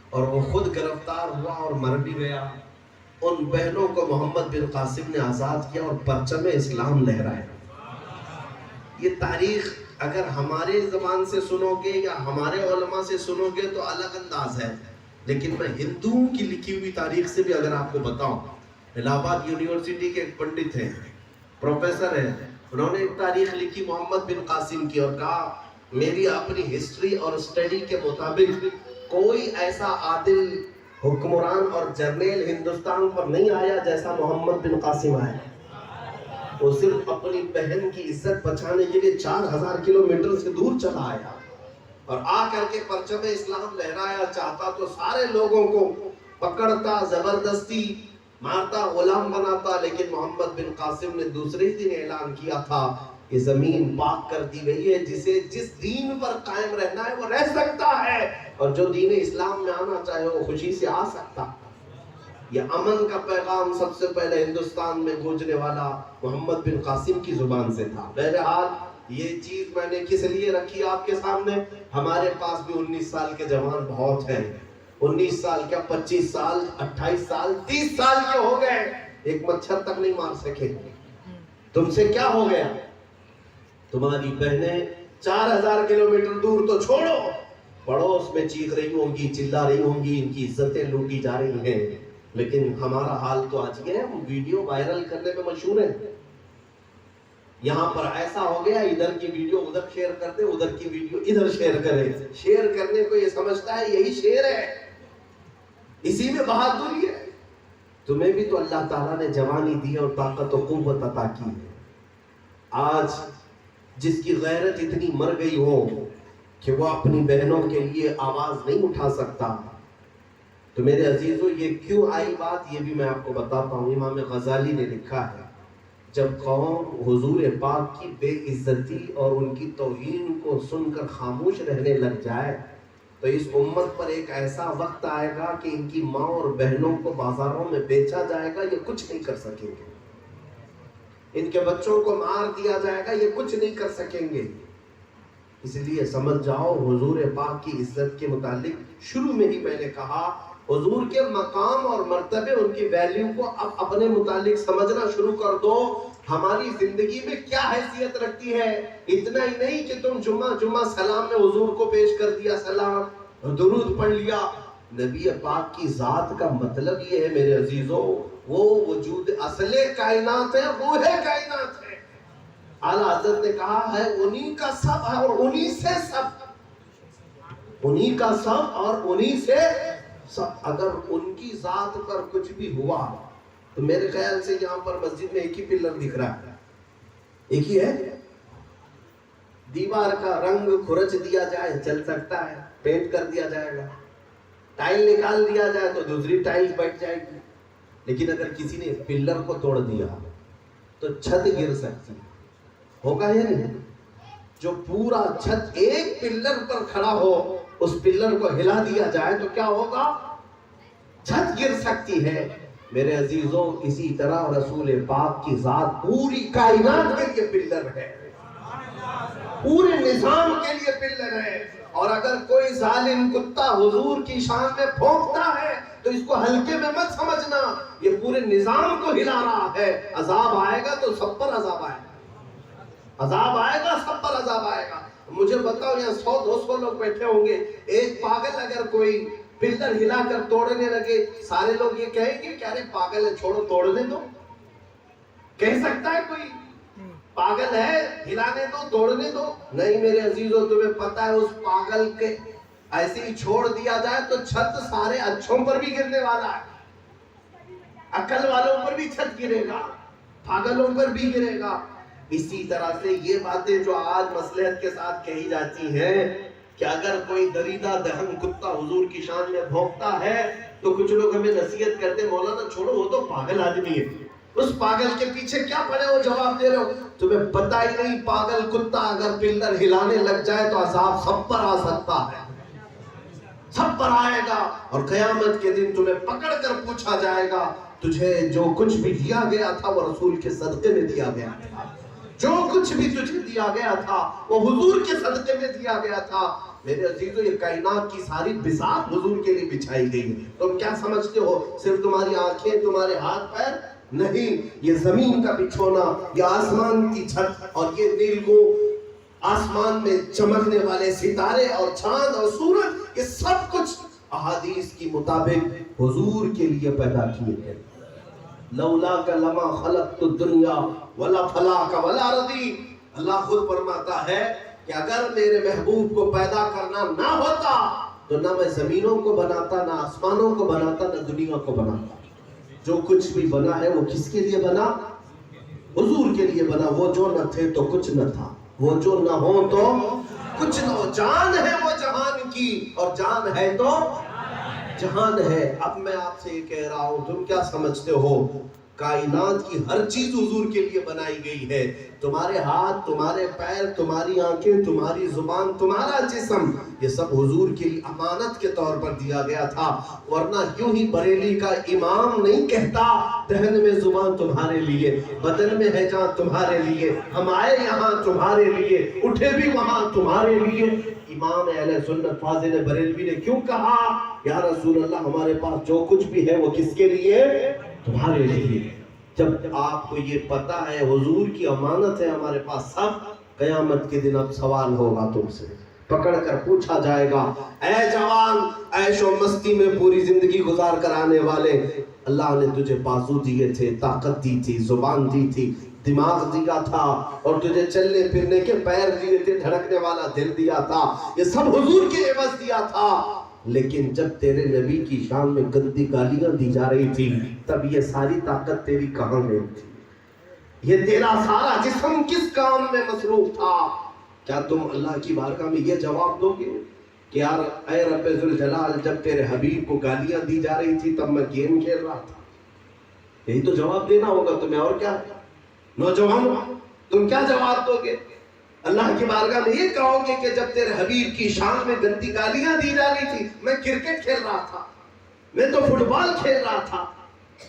اور وہ خود گرفتار ہوا اور مر بھی گیا۔ ان بہنوں کو محمد بن قاسم نے آزاد کیا اور پرچم اسلام لہرایا۔ یہ تاریخ اگر ہمارے زبان سے سنو گے یا ہمارے علماء سے سنو گے تو الگ انداز ہے، لیکن میں ہندوؤں کی لکھی ہوئی تاریخ سے بھی اگر آپ کو بتاؤں، الہ آباد یونیورسٹی کے ایک پنڈت ہیں، پروفیسر ہیں، انہوں نے ایک تاریخ لکھی محمد بن قاسم کی اور کہا میری اپنی ہسٹری اور اسٹڈی کے مطابق کوئی ایسا عادل حکمران اور جرنیل ہندوستان پر نہیں آیا جیسا محمد بن قاسم آیا۔ وہ صرف اپنی بہن کی عزت بچانے کے لیے 4000 کلومیٹر سے دور چلا آیا اور آ کر کے پرچم اسلام لہرایا۔ چاہتا تو سارے لوگوں کو پکڑتا، زبردستی مارتا، غلام بناتا، لیکن محمد بن قاسم نے دوسرے ہی دن اعلان کیا تھا کہ زمین پاک کر دی گئی ہے، جسے جس دین پر قائم رہنا ہے وہ رہ سکتا ہے، اور جو دین اسلام میں آنا چاہے وہ خوشی سے آ سکتا۔ یہ امن کا پیغام سب سے پہلے ہندوستان میں گونجنے والا محمد بن قاسم کی زبان سے تھا۔ بہرحال یہ چیز میں نے کس لیے رکھی آپ کے سامنے، ہمارے پاس بھی 19 سال کے جوان بہت ہیں، 19 سال کیا 25 سال 28 سال 30 سال کے ہو گئے، ایک مچھر تک نہیں مار سکے۔ تم سے کیا ہو گیا؟ تمہاری بہنیں 4000 کلومیٹر دور تو چھوڑو، پڑوس میں چیخ رہی ہوں گی، چلا رہی ہوں گی، ان کی عزتیں لوٹی جا رہی ہیں، لیکن ہمارا حال تو آج یہ ہے، ہم ویڈیو وائرل کرنے میں مشہور ہیں۔ یہاں پر ایسا ہو گیا، ادھر کی ویڈیو ادھر شیئر کر دے، ادھر کی ویڈیو ادھر شیئر کرے، شیئر کرنے کو یہ سمجھتا ہے یہی شیئر ہے، اسی میں بہادری ہے۔ تمہیں بھی تو اللہ تعالیٰ نے جوانی دی اور طاقت و قوت عطا کی ہے۔ آج جس کی غیرت اتنی مر گئی ہو کہ وہ اپنی بہنوں کے لیے آواز نہیں اٹھا سکتا، تو میرے عزیزو یہ کیوں آئی بات، یہ بھی میں آپ کو بتاتا ہوں۔ امام غزالی نے لکھا ہے، جب قوم حضور پاک کی بے عزتی اور ان کی توہین کو سن کر خاموش رہنے لگ جائے تو اس امت پر ایک ایسا وقت آئے گا کہ ان کی ماں اور بہنوں کو بازاروں میں بیچا جائے گا، یہ کچھ نہیں کر سکیں گے، ان کے بچوں کو مار دیا جائے گا، یہ کچھ نہیں کر سکیں گے۔ اس لیے سمجھ جاؤ حضور پاک کی عزت کے متعلق شروع میں ہی میں نے کہا، حضور کے مقام اور مرتبے، ان کی ویلیو کو اب اپنے متعلق سمجھنا شروع کر دو۔ ہماری زندگی میں کیا حیثیت رکھتی ہے، اتنا ہی نہیں کہ تم جمعہ سلام میں حضور کو پیش کر دیا سلام، درود پڑھ لیا۔ نبی پاک کی ذات کا مطلب یہ ہے میرے عزیزو، وہ وجود اصل کائنات ہے، وہ ہے کائنات ہے۔ اعلیٰ حضرت نے کہا ہے انہی کا سب ہے اور انہی سے سب، انہی کا سب اور انہی سے سب۔ اگر ان کی ذات پر کچھ بھی ہوا تو میرے خیال سے یہاں پر مسجد میں ایک ہی پلر دکھ رہا ہے، ایک ہی ہے، دیوار کا رنگ کھرچ دیا جائے چل سکتا ہے، پینٹ کر دیا جائے گا، ٹائل نکال دیا جائے تو دوسری ٹائل بیٹھ جائے گی، لیکن اگر کسی نے پلر کو توڑ دیا تو چھت گر سکتی، ہوگا یا نہیں؟ جو پورا چھت ایک پلر پر کھڑا ہو، اس پلر کو ہلا دیا جائے تو کیا ہوگا؟ چھت گر سکتی ہے۔ میرے عزیزوں اسی طرح رسول پاک کی ذات پوری کائنات کے لیے پلر ہے، پورے نظام کے لیے پلر ہے، اور اگر کوئی ظالم کتا حضور کی شان میں بھونکتا ہے تو اس کو ہلکے میں مت سمجھنا، یہ پورے نظام کو ہلا رہا ہے۔ عذاب آئے گا تو سب پر عذاب آئے گا، عذاب آئے گا سب پر عذاب آئے گا۔ مجھے بتاؤ یہاں 100-200 لوگ بیٹھے ہوں گے، ایک پاگل اگر کوئی پلر ہلا کر توڑنے لگے، سارے لوگ یہ کہیں گے کہ ارے پاگل ہے چھوڑو توڑنے دو؟ کہہ سکتا ہے کوئی پاگل ہے ہلانے دو توڑنے دو؟ نہیں میرے عزیزو، تمہیں پتا ہے اس پاگل کے ایسے ہی چھوڑ دیا جائے تو چھت سارے اچھوں پر بھی گرنے والا ہے، عقل والوں پر بھی چھت گرے گا، پاگلوں پر بھی گرے گا۔ اسی طرح سے یہ باتیں جو آج مصلحت کے ساتھ کہی جاتی ہیں کہ اگر کوئی دریدہ دہن کتا حضور کی شان میں بھونکتا ہے تو کچھ لوگ ہمیں نصیحت کرتے مولانا چھوڑو وہ تو پاگل آدمی ہے، اس پاگل کے پیچھے کیا پڑے ہو جواب دے رہے ہو؟ تمہیں پتہ ہی نہیں پاگل کتا اگر پلر ہلانے لگ جائے تو عذاب سب پر آ سکتا ہے، سب پر آئے گا، اور قیامت کے دن تمہیں پکڑ کر پوچھا جائے گا تجھے جو کچھ بھی دیا گیا تھا وہ رسول کے صدقے میں دیا گیا تھا، جو کچھ بھی تجھے دیا گیا تھا وہ حضور کے صدقے میں دیا گیا تھا۔ میرے عزیزو یہ کائنات کی ساری بساط حضور کے لیے بچھائی گئی ہے، تم کیا سمجھتے ہو صرف تمہاری آنکھیں تمہارے ہاتھ پیر؟ نہیں، یہ زمین کا بچھونا، یہ آسمان کی چھت، اور یہ نیلگوں آسمان میں چمکنے والے ستارے اور چاند اور سورج، یہ سب کچھ احادیث کی مطابق حضور کے لیے پیدا کیے گئے۔ لولاک لما خلقت الدنیا ولا فلاک ولا ردی، اللہ خود فرماتا ہے کہ اگر میرے محبوب کو پیدا کرنا نہ ہوتا تو نہ میں زمینوں کو بناتا، نہ آسمانوں کو بناتا، نہ دنیا کو بناتا۔ جو کچھ بھی بنا ہے وہ کس کے لیے بنا؟ حضور کے لیے بنا۔ وہ جو نہ تھے تو کچھ نہ تھا، وہ جو نہ ہو تو کچھ نہ ہو۔ جان ہے وہ جہان کی، اور جان ہے تو جہان ہے۔ اب میں آپ سے یہ کہہ رہا ہوں، تم کیا سمجھتے ہو؟ کائنات کی ہر چیز حضور کے لیے بنائی گئی ہے۔ تمہارے ہاتھ، تمہارے پیر، تمہاری آنکھیں، تمہاری زبان، تمہارا جسم، یہ سب حضور کے لیے امانت کے طور پر دیا گیا تھا، ورنہ یوں ہی بریلی کا امام نہیں کہتا دہن میں زبان تمہارے لیے، بدن میں ہے جان تمہارے لیے، ہم آئے یہاں تمہارے لیے، اٹھے بھی وہاں تمہارے لیے۔ امام اہل سنت فاضل بریلوی نے کیوں کہا یا رسول اللہ ہمارے پاس جو کچھ بھی ہے وہ کس کے لیے؟ تمہارے لیے۔ جب آپ کو یہ پتا ہے حضور کی امانت ہے ہمارے پاس سب، قیامت کے دن اب سوال ہوگا تم سے، پکڑ کر پوچھا جائے گا، اے جوان عیش و مستی میں پوری زندگی گزار کر آنے والے، اللہ نے تجھے بازو دیے تھے، طاقت دی تھی، زبان دی تھی، دماغ دیا تھا، اور تجھے چلنے پھرنے کے پیر دیے تھے، دھڑکنے والا دل دیا تھا، یہ سب حضور کے عوض دیا تھا، لیکن جب تیرے نبی کی شان میں گندی گالیاں دی جا رہی تھی تب یہ ساری طاقت تیری کہاں گئی تھی؟ یہ تیرا سارا جسم کس کام میں مصروف تھا؟ کیا تم اللہ کی بارگاہ میں یہ جواب دو گے کہ یار اے رب ذوالجلال جب تیرے حبیب کو گالیاں دی جا رہی تھی تب میں گیم کھیل رہا تھا؟ یہی تو جواب دینا ہوگا تمہیں، اور کیا؟ نوجوانوں تم کیا جواب دو گے؟ اللہ کی بارگاہ میں یہ کہو گے کہ جب تیرے حبیب کی شان میں گندی گالیاں دی جا رہی تھی میں کرکٹ کھیل رہا تھا، میں تو فٹ بال کھیل رہا تھا،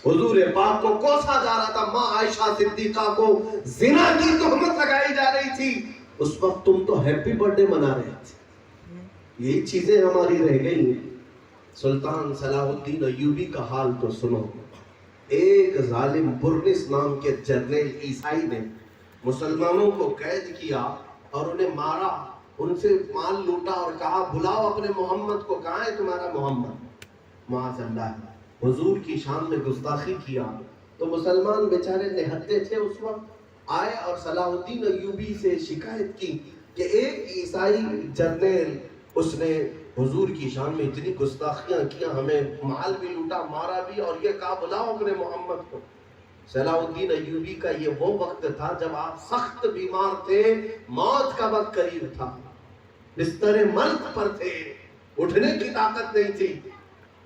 حضور پاک کو کوسا جا رہا تھا، ماں عائشہ صدیقہ کو زنا کی تہمت لگائی جا رہی تھی، اس وقت تم تو ہیپی برتھ ڈے منا رہے تھے۔ یہی چیزیں ہماری رہ گئی ہیں۔ سلطان صلاح الدین ایوبی کا حال تو سنو، ایک ظالم برنس نام کے جرنیل عیسائی نے مسلمانوں کو قید کیا اور انہیں مارا، ان سے مال لوٹا اور کہا بلاؤ اپنے محمد کو، کہاں ہے تمہارا محمد؟ معاذ اللہ، حضور کی شان میں گستاخی کیا تو مسلمان بیچارے نہتے تھے اس وقت، آئے اور صلاح الدین ایوبی سے شکایت کی کہ ایک عیسائی جرنیل اس نے حضور کی شان میں اتنی گستاخیاں کیا، ہمیں مال بھی لوٹا، مارا بھی، اور یہ کہا بلاؤ اپنے محمد کو۔ صلاح الدین ایوبی کا یہ وہ وقت تھا جب آپ سخت بیمار تھے، موت کا وقت قریب تھا، بستر مرگ پر تھے، اٹھنے کی طاقت نہیں تھی،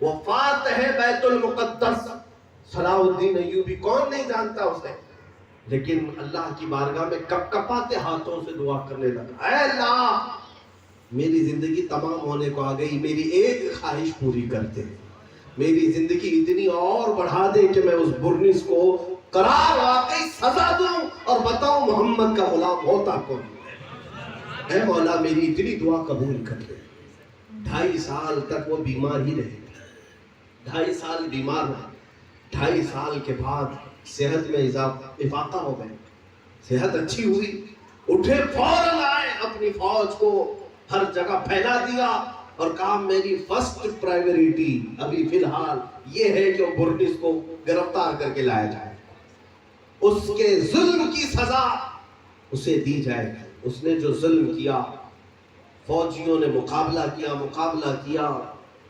وفات ہے بیت المقدس۔ صلاح الدین ایوبی کون نہیں جانتا اسے، لیکن اللہ کی بارگاہ میں کپ کپاتے ہاتھوں سے دعا کرنے لگا، اے اللہ میری زندگی تمام ہونے کو آ گئی، میری ایک خواہش پوری کرتے، میری زندگی اتنی اور بڑھا دے کہ میں اس برنس کو قرار واقعی سزا دوں اور بتاؤں محمد کا غلام ہوتا کون ہے۔ اے مولا میری اتنی دعا قبول کر لے۔ 2.5 سال تک وہ بیمار ہی رہے، 2.5 سال بیمار رہے، 2.5 سال کے بعد صحت میں افاقہ ہو گئے، صحت اچھی ہوئی، اٹھے فوراً آئے، اپنی فوج کو ہر جگہ پھیلا دیا اور کہا میری فرسٹ پرائیوریٹی ابھی فی الحال یہ ہے کہ برنس کو گرفتار کر کے لایا جائے، اس کے ظلم کی سزا اسے دی جائے۔ اس نے جو ظلم کیا، فوجیوں نے مقابلہ کیا،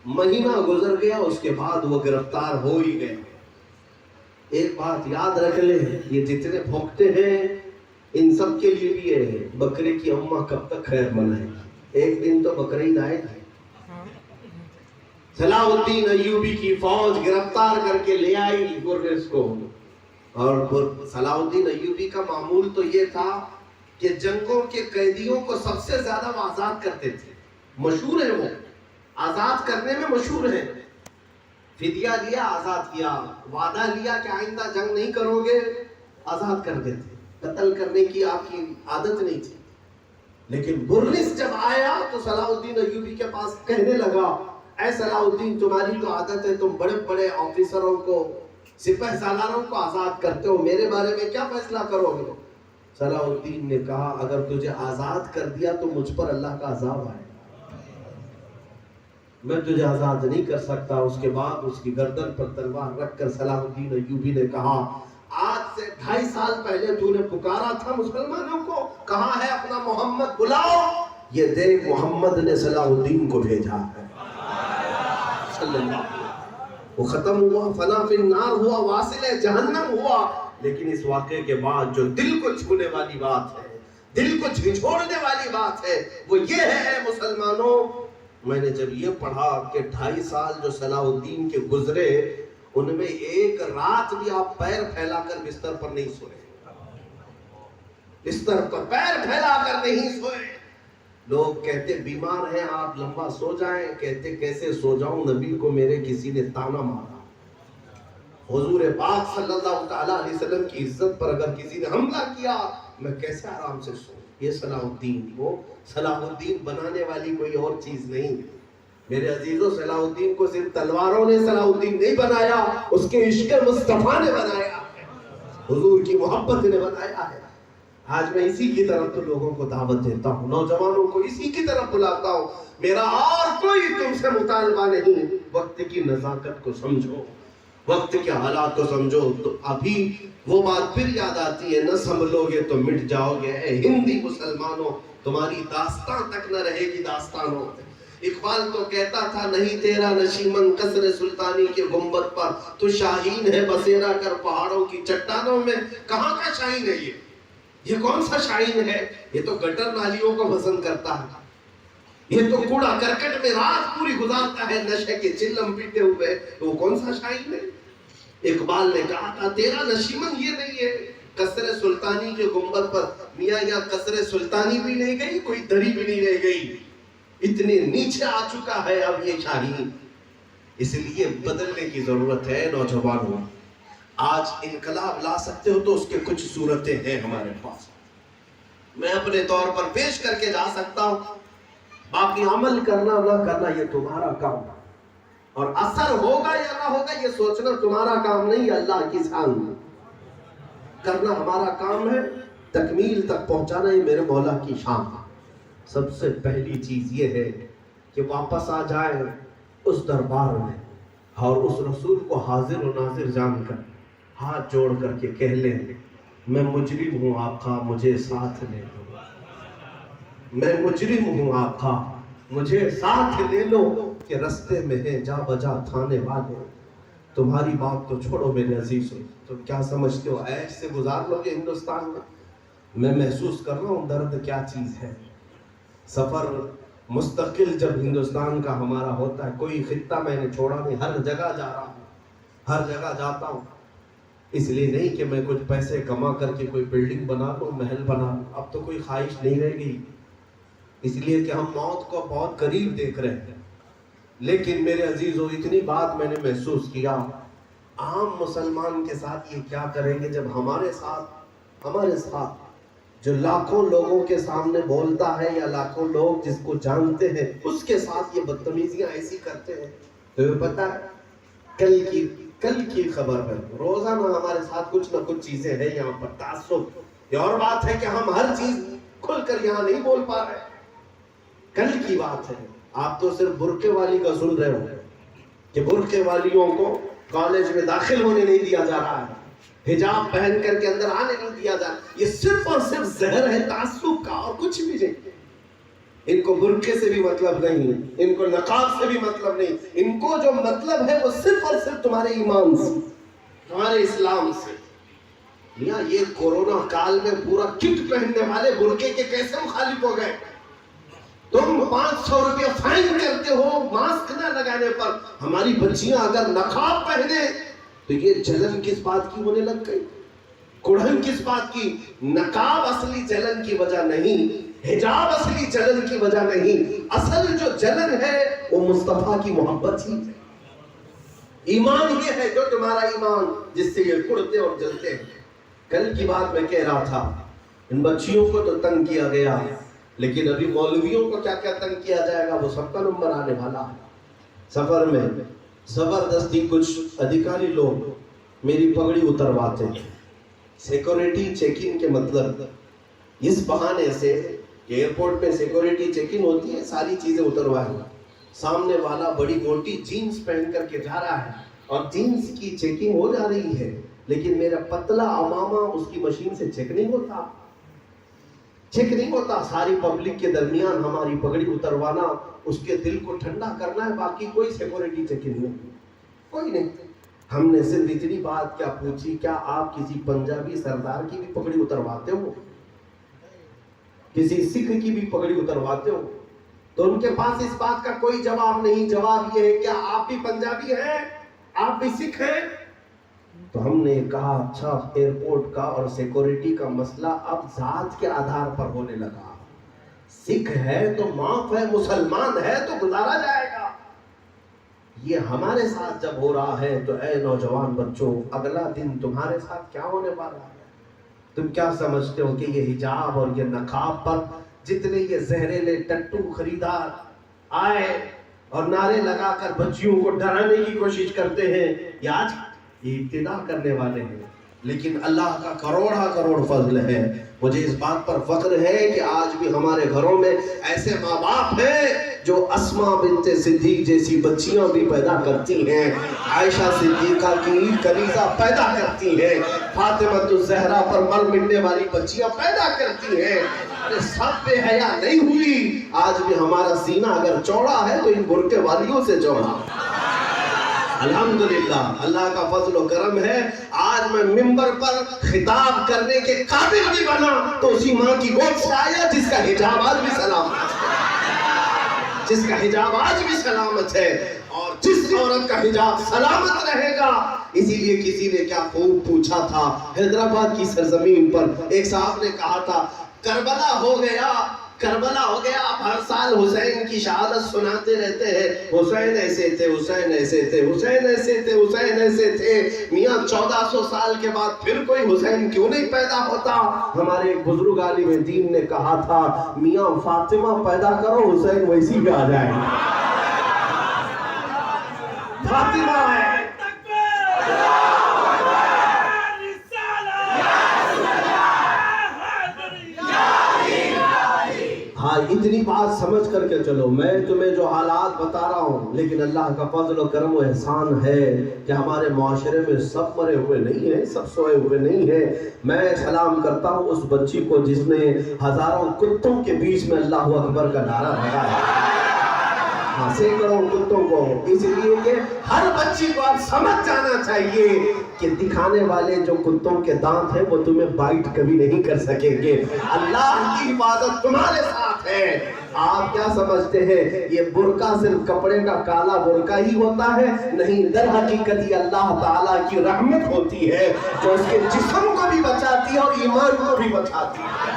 مہینہ گزر گیا، اس کے بعد وہ گرفتار ہو ہی گئے۔ ایک بات یاد رکھ لیں، یہ جتنے بھوکتے ہیں ان سب کے لیے بھی یہ ہے، بکرے کی اماں کب تک خیر منائے، ایک دن تو بقرعید آئے گی۔ صلاح الدین ایوبی کی فوج گرفتار کر کے لے آئی برنس کو، اور صلاح الدین ایوبی کا معمول تو یہ تھا کہ جنگوں کے قیدیوں کو سب سے زیادہ وہ آزاد کرتے تھے، مشہور ہے، وہ آزاد کرنے میں مشہور ہے۔ فدیہ لیا، آزاد کیا، وعدہ لیا کہ آئندہ جنگ نہیں کرو گے، آزاد کر دیتے۔ قتل کرنے کی آپ کی عادت نہیں تھی، لیکن برنس جب آیا تو صلاح الدین ایوبی کے پاس کہنے لگا، اے صلاح الدین تمہاری تو عادت ہے، تم بڑے بڑے آفیسروں کو، سپہ سالاروں کو آزاد کرتے ہو، میرے بارے میں کیا فیصلہ کرو گے؟ صلاح الدین نے کہا اگر تجھے آزاد کر دیا تو مجھ پر اللہ کا عذاب آئے، میں تجھے آزاد نہیں کر سکتا۔ اس کے بعد اس کی گردن پر تلوار رکھ کر صلاح الدین ایوبی نے کہا آج سے 2.5 سال پہلے تو نے پکارا تھا مسلمانوں کو، کہاں ہے اپنا محمد، بلاؤ، یہ دیکھ محمد نے صلاح الدین کو بھیجا ہے صلی اللہ علیہ وسلم۔ وہ ختم ہوا، فنا فی النار ہوا، واصل جہنم ہوا، لیکن اس واقعے کے بعد جو دل کو چھونے والی بات ہے، دل کو جھنجھوڑنے والی بات ہے، وہ یہ ہے مسلمانوں، میں نے جب یہ پڑھا کہ 2.5 سال جو صلاح الدین کے گزرے، ان میں ایک رات بھی آپ پیر پھیلا کر بستر پر نہیں سوئے، بستر پر پیر پھیلا کر نہیں سوئے۔ لوگ کہتے بیمار ہیں آپ لمبا سو جائیں، کہتے کیسے سو جاؤں، نبی کو میرے کسی نے تانا مارا، حضور پاک صلی اللہ تعالیٰ علیہ وسلم کی عزت پر اگر کسی نے حملہ کیا میں کیسے آرام سے سو۔ یہ صلاح الدین، وہ صلاح الدین بنانے والی کوئی اور چیز نہیں۔ میرے عزیزوں، صلاح الدین کو صرف تلواروں نے صلاح الدین نہیں بنایا، اس کے عشق مصطفیٰ نے بنایا ہے، حضور کی محبت نے بنایا ہے۔ آج میں اسی کی طرف تو لوگوں کو دعوت دیتا ہوں، نوجوانوں کو اسی کی طرف بلاتا ہوں، میرا اور کوئی تم سے مطالبہ نہیں، وقت کی نزاکت کو سمجھو، وقت کے حالات کو سمجھو۔ تو ابھی وہ بات پھر یاد آتی ہے، نہ سنبھلو گے تو مٹ جاؤ گے، اے ہندی مسلمانوں تمہاری داستان تک نہ رہے گی داستانوں۔ اقبال تو کہتا تھا نہیں تیرا نشیمن قصر سلطانی کے گنبد پر، تو شاہین ہے بسیرا کر پہاڑوں کی چٹانوں میں۔ کہاں کا شاہین ہے یہ کون سا شاہین ہے؟ یہ تو گٹر نالیوں کو پسند کرتا ہے، یہ تو کوڑا کرکٹ میں رات پوری گزارتا ہے نشے کے چلم پیتے ہوئے، تو وہ کون سا شاہین ہے؟ اقبال نے کہا تھا تیرا نشیمن یہ نہیں ہے قصر سلطانی کے گنبد پر۔ میاں یا قصر سلطانی بھی نہیں گئی، کوئی دری بھی نہیں رہ گئی، اتنے نیچے آ چکا ہے اب یہ شاہین۔ اس لیے بدلنے کی ضرورت ہے نوجوانوں۔ آج انقلاب لا سکتے ہو تو اس کے کچھ صورتیں ہیں ہمارے پاس، میں اپنے طور پر پیش کر کے جا سکتا ہوں، باقی عمل کرنا نہ کرنا یہ تمہارا کام ہے، اور اثر ہوگا یا نہ ہوگا یہ سوچنا تمہارا کام نہیں، اللہ کی شان کرنا ہمارا کام ہے، تکمیل تک پہنچانا یہ میرے مولا کی شان ہے۔ سب سے پہلی چیز یہ ہے کہ واپس آ جائیں اس دربار میں اور اس رسول کو حاضر و ناظر جان کر ہاتھ جوڑ کر کے کہہ لیں میں مجرم ہوں آقا مجھے ساتھ لے لو، میں مجرم ہوں آقا مجھے ساتھ لے لو، کہ رستے میں ہے جا بجا تھانے والے۔ تمہاری بات تو چھوڑو میرے عزیزوں، تم کیا سمجھتے ہو عیش سے گزار لو گے ہندوستان میں محسوس کر رہا ہوں درد کیا چیز ہے۔ سفر مستقل جب ہندوستان کا ہمارا ہوتا ہے، کوئی خطہ میں نے چھوڑا نہیں، ہر جگہ جا رہا ہوں، ہر جگہ جاتا ہوں، اس لیے نہیں کہ میں کچھ پیسے کما کر کے کوئی بلڈنگ بنا لوں، محل بنا لوں، اب تو کوئی خواہش نہیں رہ گئی، اس لیے کہ ہم موت کو بہت قریب دیکھ رہے ہیں۔ لیکن میرے عزیزوں اتنی بات میں نے محسوس کیا، عام مسلمان کے ساتھ یہ کیا کریں گے جب ہمارے ساتھ جو لاکھوں لوگوں کے سامنے بولتا ہے یا لاکھوں لوگ جس کو جانتے ہیں اس کے ساتھ یہ بدتمیزیاں ایسی کرتے ہیں۔ تو یہ پتہ ہے کل کی خبر ہے. روزانہ ہمارے ساتھ کچھ نہ کچھ چیزیں ہیں یہاں پر تعصب. یہ اور بات ہے کہ ہم ہر چیز کھل کر یہاں نہیں بول پا رہے. کل کی بات ہے. آپ تو صرف برقعے والی کا سن رہے ہو کہ برقعے والیوں کو کالج میں داخل ہونے نہیں دیا جا رہا ہے, حجاب پہن کر کے اندر آنے نہیں دیا جا رہا. یہ صرف اور صرف زہر ہے تعصب کا اور کچھ بھی نہیں. ان کو برقعے سے بھی مطلب نہیں, ان کو نقاب سے بھی مطلب نہیں. ان کو جو مطلب ہے وہ صرف اور صرف تمہارے ایمان سے, تمہارے اسلام سے. میاں یہ کورونا کال میں پورا کٹ پہننے والے برقعے کے کیسے مخالف ہو گئے؟ تم 500 روپیہ فائن کرتے ہو ماسک نہ لگانے پر. ہماری بچیاں اگر نقاب پہنے تو یہ جلن کس بات کی ہونے لگ گئی؟ کڑھن کس بات کی؟ نقاب اصلی جلن کی وجہ نہیں, حجاب اصلی جلن کی وجہ نہیں. اصل جو جلن ہے وہ مصطفیٰ کی محبت ہی ہے. ایمان یہ ہے جو تمہارا ایمان جس سے یہ کڑتے اور جلتے ہیں. کل کی بات میں کہہ رہا تھا, ان بچیوں کو تو تنگ کیا گیا, لیکن ابھی مولویوں کو کیا کیا تنگ کیا جائے گا وہ سب کا نمبر آنے والا ہے. سفر میں زبردستی کچھ ادھیکاری لوگ میری پگڑی اترواتے ہیں. سیکورٹی چیکنگ کے مطلب اس بہانے سے کہ ایئرپورٹ پہ سیکورٹی چیکنگ ہوتی ہے, ساری چیزیں اتروائیں. سامنے والا بڑی موٹی جینز پہن کر کے جا رہا ہے اور جینز کی چیکنگ ہو جا رہی ہے, لیکن میرا پتلا امامہ اس کی مشین سے چیک نہیں ہوتا. ساری پبلک کے درمیان ہماری پگڑی اتروانا, اس کے دل کو ٹھنڈا کرنا ہے. باقی کوئی سیکورٹی چیکنگ نہیں, کوئی نہیں. ہم نے صرف اتنی بات کیا پوچھی, کیا آپ کسی پنجابی سردار کی بھی پگڑی اترواتے ہو, کسی سکھ کی بھی پگڑی اترواتے ہو؟ تو ان کے پاس اس بات کا کوئی جواب نہیں. جواب یہ ہے کیا آپ بھی پنجابی ہیں, آپ بھی سکھ ہیں؟ تو ہم نے کہا اچھا, ایئرپورٹ کا اور سیکورٹی کا مسئلہ اب ذات کے آدھار پر ہونے لگا. سکھ ہے تو معاف ہے, مسلمان ہے تو گزارا جائے گا. یہ ہمارے ساتھ جب ہو رہا ہے تو اے نوجوان بچوں, اگلا دن تمہارے ساتھ کیا ہونے والا ہے؟ تم کیا سمجھتے ہو کہ یہ حجاب اور یہ نقاب پر جتنے یہ زہریلے ٹٹو خریدار آئے اور نعرے لگا کر بچیوں کو ڈرانے کی کوشش کرتے ہیں, یہ آج یہ ابتدا کرنے والے ہیں. لیکن اللہ کا کروڑ فضل ہے. مجھے اس بات پر فخر ہے کہ آج بھی ہمارے گھروں میں ایسے ماں باپ ہیں جو اسما بنت صدیق جیسی بچیاں بھی پیدا کرتی ہیں, عائشہ صدیقہ کی کنیزہ پیدا کرتی ہیں, فاطمہ الزہرا پر مر مٹنے والی بچیاں پیدا کرتی ہیں. سب بے حیا نہیں ہوئی. آج بھی ہمارا سینہ اگر چوڑا ہے تو ان برقعے والیوں سے چوڑا. الحمدللہ اللہ کا فضل و کرم ہے. آج میں منبر پر خطاب کرنے کے قابل بھی بنا تو اسی ماں کی گود سے آیا جس کا حجاب آج بھی سلامت ہے, اور جس عورت کا حجاب سلامت رہے گا. اسی لیے کسی نے کیا خوب پوچھا تھا, حیدرآباد کی سرزمین پر ایک صاحب نے کہا تھا کربلا ہو گیا, آپ ہر سال حسین کی شہادت سناتے رہتے ہیں, حسین ایسے تھے, حسین ایسے تھے, حسین ایسے تھے, حسین ایسے تھے. میاں 1400 سال کے بعد پھر کوئی حسین کیوں نہیں پیدا ہوتا؟ ہمارے ایک بزرگ عالم دین نے کہا تھا میاں فاطمہ پیدا کرو, حسین ویسی بھی آ جائے. فاطمہ ہے. ہاں اتنی بات سمجھ کر کے چلو. میں تمہیں جو حالات بتا رہا ہوں, لیکن اللہ کا فضل و کرم و احسان ہے کہ ہمارے معاشرے میں سب مرے ہوئے نہیں ہیں, سب سوئے ہوئے نہیں ہیں. میں سلام کرتا ہوں اس بچی کو جس نے ہزاروں کتوں کے بیچ میں اللہ اکبر کا نعرہ لگایا. ہاں, سینکڑوں کتوں کو. اس لیے کہ ہر بچی کو اب سمجھ جانا چاہیے کہ دکھانے والے جو کتوں کے دانت ہیں وہ تمہیں بائٹ کبھی نہیں کر سکیں گے. اللہ کی حفاظت تمہارے ساتھ ہے. آپ کیا سمجھتے ہیں یہ برقع صرف کپڑے کا کالا برقع ہی ہوتا ہے؟ نہیں, در حقیقت یہ اللہ تعالیٰ کی رحمت ہوتی ہے جو اس کے جسم کو بھی بچاتی ہے اور ایمان کو بھی بچاتی ہے.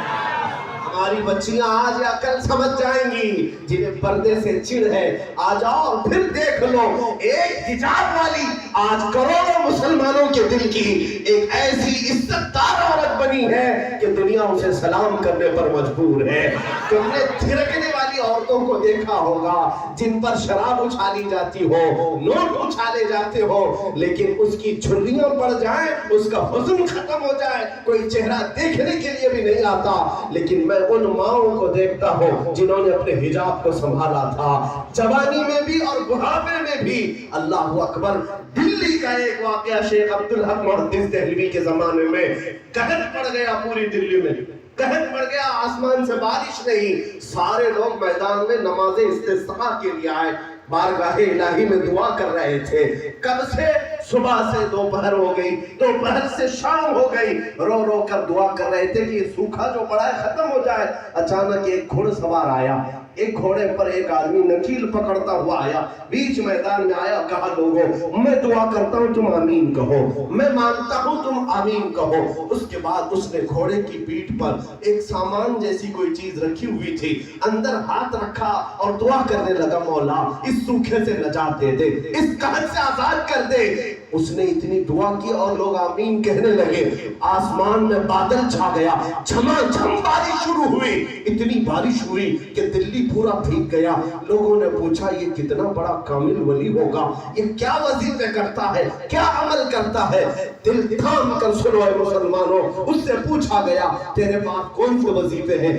ہماری بچیاں آج یا کل سمجھ جائیں گی. جنہیں پردے سے چڑ ہے آ جاؤ اور پھر دیکھ لو, ایک حجاب والی آج کروڑوں مسلمانوں کے دل کی ایک ایسی عزتدار عورت بنی ہے کہ دنیا اسے سلام کرنے پر مجبور ہے۔ تم نے تھرکنے والی عورتوں کو دیکھا ہوگا جن پر شراب اچھالی جاتی ہو، نوٹ اچھالے جاتے ہو، لیکن اس کی جھریاں پڑ جائیں، اس کا حزن ختم ہو جائے، کوئی چہرہ دیکھنے کے لیے بھی نہیں آتا۔ لیکن میں ان ماؤں کو دیکھتا ہوں جنہوں نے اپنے حجاب کو سنبھالا تھا، جوانی میں بھی اور بڑھاپے میں بھی۔ اللہ اکبر۔ دلی کا ایک واقعہ، شیخ عبدالحق محدث دہلوی کے زمانے میں قحط پڑ گیا پوری دلی میں، قحط پڑ گیا، آسمان سے بارش نہیں، سارے لوگ میدان میں نماز استسقاء کے لیے آئے، بارگاہ الہی میں دعا کر رہے تھے۔ کب سے؟ صبح سے دوپہر ہو گئی، دوپہر سے شام ہو گئی، رو رو کر دعا کر رہے تھے کہ یہ سوکھا جو پڑا ہے ختم ہو جائے۔ اچانک ایک گھوڑ سوار آیا، ایک گھوڑے پر ایک آدمی نکیل پکڑتا ہوا آیا، بیچ میدان میں آیا، کہا لوگوں میں دعا کرتا ہوں تم آمین کہو، میں مانتا ہوں تم آمین کہو۔ اس کے بعد اس نے گھوڑے کی پیٹھ پر ایک سامان جیسی کوئی چیز رکھی ہوئی تھی، اندر ہاتھ رکھا اور دعا کرنے لگا، مولا اس سوکھے سے نجات دے دے، اس قحط سے آزاد کر دے۔ اس نے اتنی دعا کی اور لوگ آمین کہنے لگے، آسمان میں بادل چھا گیا، جھما جھم بارش شروع ہوئی، اتنی بارش ہوئی کہ دلی پورا بھیگ گیا۔ لوگوں نے پوچھا یہ کتنا بڑا کامل ولی ہوگا، یہ کیا وظیفے کرتا ہے، کیا عمل کرتا ہے؟ دل تھام کر سنو اے مسلمانوں، اس سے پوچھا گیا تیرے پاس کون سے وظیفے ہیں،